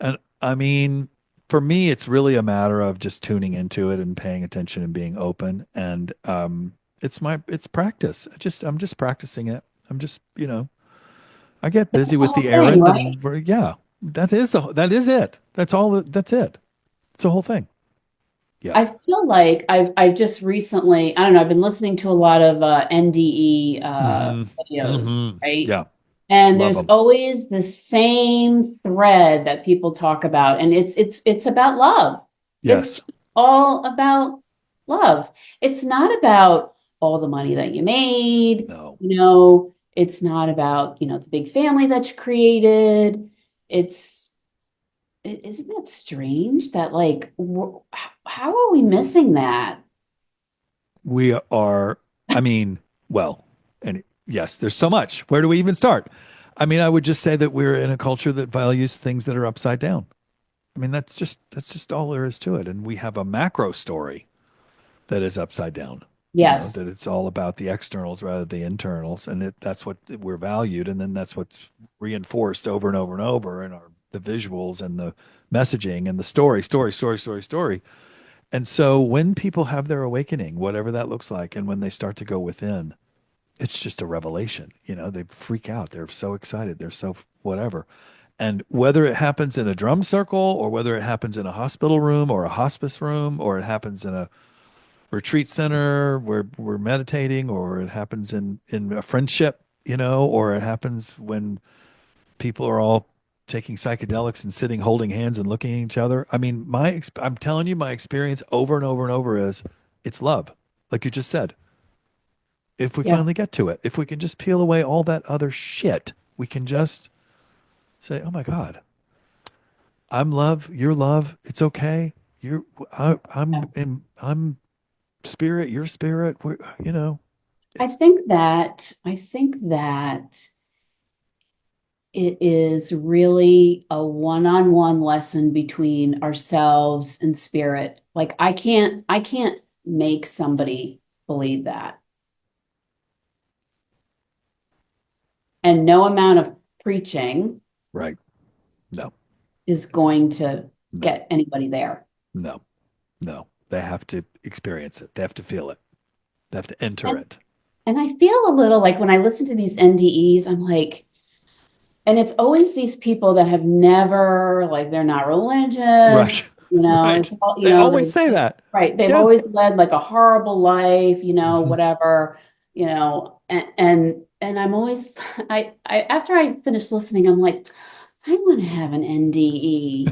[SPEAKER 2] And I mean, for me, it's really a matter of just tuning into it and paying attention and being open. And it's practice. I'm just practicing it. I'm just, I get
[SPEAKER 1] That's
[SPEAKER 2] busy
[SPEAKER 1] the
[SPEAKER 2] with
[SPEAKER 1] whole
[SPEAKER 2] the
[SPEAKER 1] thing,
[SPEAKER 2] errand
[SPEAKER 1] right?
[SPEAKER 2] and yeah, that is it. That's all that's it. It's the whole thing. Yeah.
[SPEAKER 1] I feel like I've just recently, I don't know, I've been listening to a lot of NDE
[SPEAKER 2] Mm-hmm.
[SPEAKER 1] videos,
[SPEAKER 2] Mm-hmm.
[SPEAKER 1] right?
[SPEAKER 2] Yeah.
[SPEAKER 1] And
[SPEAKER 2] Love
[SPEAKER 1] there's
[SPEAKER 2] them.
[SPEAKER 1] always the same thread that people talk about, and it's about love. It's
[SPEAKER 2] Yes.
[SPEAKER 1] just all about love. It's not about all the money that you made,
[SPEAKER 2] No.
[SPEAKER 1] it's not about, the big family that you created. It's isn't that strange that like how are we missing that?
[SPEAKER 2] We are, I mean, well, and yes, there's so much. Where do we even start? I mean, I would just say that we're in a culture that values things that are upside down. I mean, that's just all there is to it. And we have a macro story that is upside down, that
[SPEAKER 1] Yes.
[SPEAKER 2] it's all about the externals rather than the internals. And that's what we're valued. And then that's what's reinforced over and over and over in the visuals and the messaging and the story. And so when people have their awakening, whatever that looks like, and when they start to go within, it's just a revelation. They freak out. They're so excited. They're so whatever. And whether it happens in a drum circle or whether it happens in a hospital room or a hospice room or it happens in a retreat center where we're meditating or it happens in a friendship, or it happens when people are all taking psychedelics and sitting holding hands and looking at each other. I mean, I'm telling you, my experience over and over and over is it's love. Like you just said, if we
[SPEAKER 1] Yeah.
[SPEAKER 2] finally get to it, if we can just peel away all that other shit, we can just say, "Oh my God, I'm love. You're love. It's okay. I'm spirit. You're spirit. It's
[SPEAKER 1] I think that it is really a one-on-one lesson between ourselves and spirit. Like I can't make somebody believe that. And no amount of preaching
[SPEAKER 2] right. No,
[SPEAKER 1] is going to
[SPEAKER 2] no,
[SPEAKER 1] get anybody there.
[SPEAKER 2] no, no. They have to experience it. They have to feel it. They have to enter
[SPEAKER 1] And
[SPEAKER 2] it.
[SPEAKER 1] and I feel a little like when I listen to these NDEs, I'm like, and it's always these people that have never, like, they're not religious,
[SPEAKER 2] Right. Right.
[SPEAKER 1] it's all,
[SPEAKER 2] They always
[SPEAKER 1] they,
[SPEAKER 2] say that.
[SPEAKER 1] right. They've
[SPEAKER 2] Yeah.
[SPEAKER 1] always led like a horrible life,
[SPEAKER 2] Mhm.
[SPEAKER 1] whatever, and I'm always, after I finish listening, I'm like, I want to have an NDE,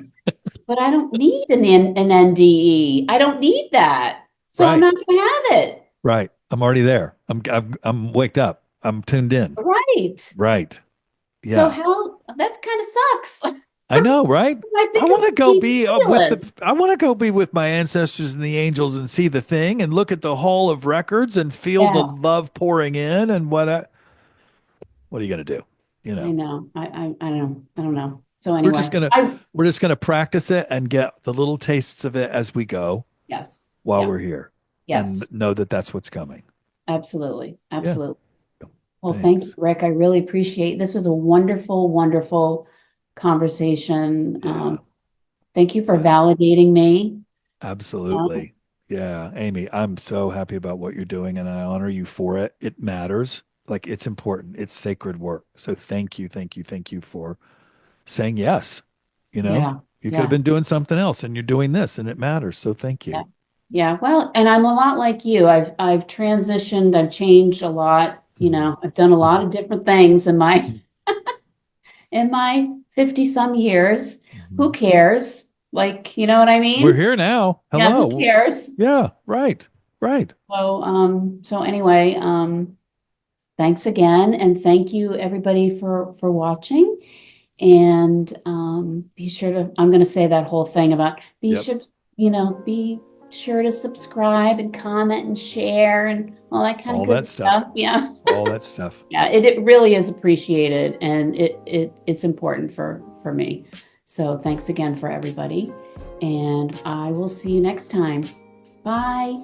[SPEAKER 1] but I don't need an NDE. I don't need that. So I'm
[SPEAKER 2] Right.
[SPEAKER 1] not going to have it.
[SPEAKER 2] Right. I'm already there. I'm waked up. I'm tuned in.
[SPEAKER 1] Right.
[SPEAKER 2] Right.
[SPEAKER 1] So
[SPEAKER 2] Yeah.
[SPEAKER 1] how, that kind of sucks.
[SPEAKER 2] I know, right?
[SPEAKER 1] I
[SPEAKER 2] I
[SPEAKER 1] think it
[SPEAKER 2] want to
[SPEAKER 1] would
[SPEAKER 2] go
[SPEAKER 1] be
[SPEAKER 2] be
[SPEAKER 1] fabulous.
[SPEAKER 2] I want to go be with my ancestors and the angels and see the thing and look at the hall of records and feel the
[SPEAKER 1] Yeah,
[SPEAKER 2] love pouring in and what are you going to do? You
[SPEAKER 1] I
[SPEAKER 2] know.
[SPEAKER 1] know. I don't know. I don't know. So
[SPEAKER 2] We're just
[SPEAKER 1] anyway,
[SPEAKER 2] going to we're just going to practice it and get the little tastes of it as we go
[SPEAKER 1] yes.
[SPEAKER 2] while
[SPEAKER 1] Yeah.
[SPEAKER 2] we're here and
[SPEAKER 1] Yes.
[SPEAKER 2] know that that's what's coming.
[SPEAKER 1] Absolutely.
[SPEAKER 2] Yeah.
[SPEAKER 1] Absolutely. Well, thank you,
[SPEAKER 2] Thanks.
[SPEAKER 1] Rick. I really appreciate this was a wonderful, wonderful conversation.
[SPEAKER 2] Yeah.
[SPEAKER 1] Thank you for
[SPEAKER 2] Yeah.
[SPEAKER 1] validating me.
[SPEAKER 2] Absolutely. Yeah, Amy, I'm so happy about what you're doing and I honor you for it. It matters. Like it's important. It's sacred work. So thank you for saying yes. You know,
[SPEAKER 1] Yeah.
[SPEAKER 2] you could have
[SPEAKER 1] Yeah.
[SPEAKER 2] been doing something else and you're doing this and it matters. So thank
[SPEAKER 1] Yeah.
[SPEAKER 2] you.
[SPEAKER 1] Yeah. Well, and I'm a lot like you. I've transitioned, I've changed a lot,
[SPEAKER 2] Mhm.
[SPEAKER 1] I've done a lot
[SPEAKER 2] Mhm.
[SPEAKER 1] of different things in my
[SPEAKER 2] Mhm.
[SPEAKER 1] in my 50 some years. Who
[SPEAKER 2] Mhm.
[SPEAKER 1] cares? Like, you know what I
[SPEAKER 2] We're
[SPEAKER 1] mean?
[SPEAKER 2] here now.
[SPEAKER 1] Yeah, who
[SPEAKER 2] Hello.
[SPEAKER 1] cares?
[SPEAKER 2] Yeah, right. Right.
[SPEAKER 1] So anyway, thanks again, and thank you everybody for watching. And be sure to, I'm going to say that whole thing about
[SPEAKER 2] Yep.
[SPEAKER 1] be sure to subscribe and comment and share and all that kind of
[SPEAKER 2] All
[SPEAKER 1] good
[SPEAKER 2] that stuff.
[SPEAKER 1] stuff. Yeah.
[SPEAKER 2] All that stuff.
[SPEAKER 1] Yeah, it really is appreciated, and it's important for me. So thanks again for everybody, and I will see you next time. Bye.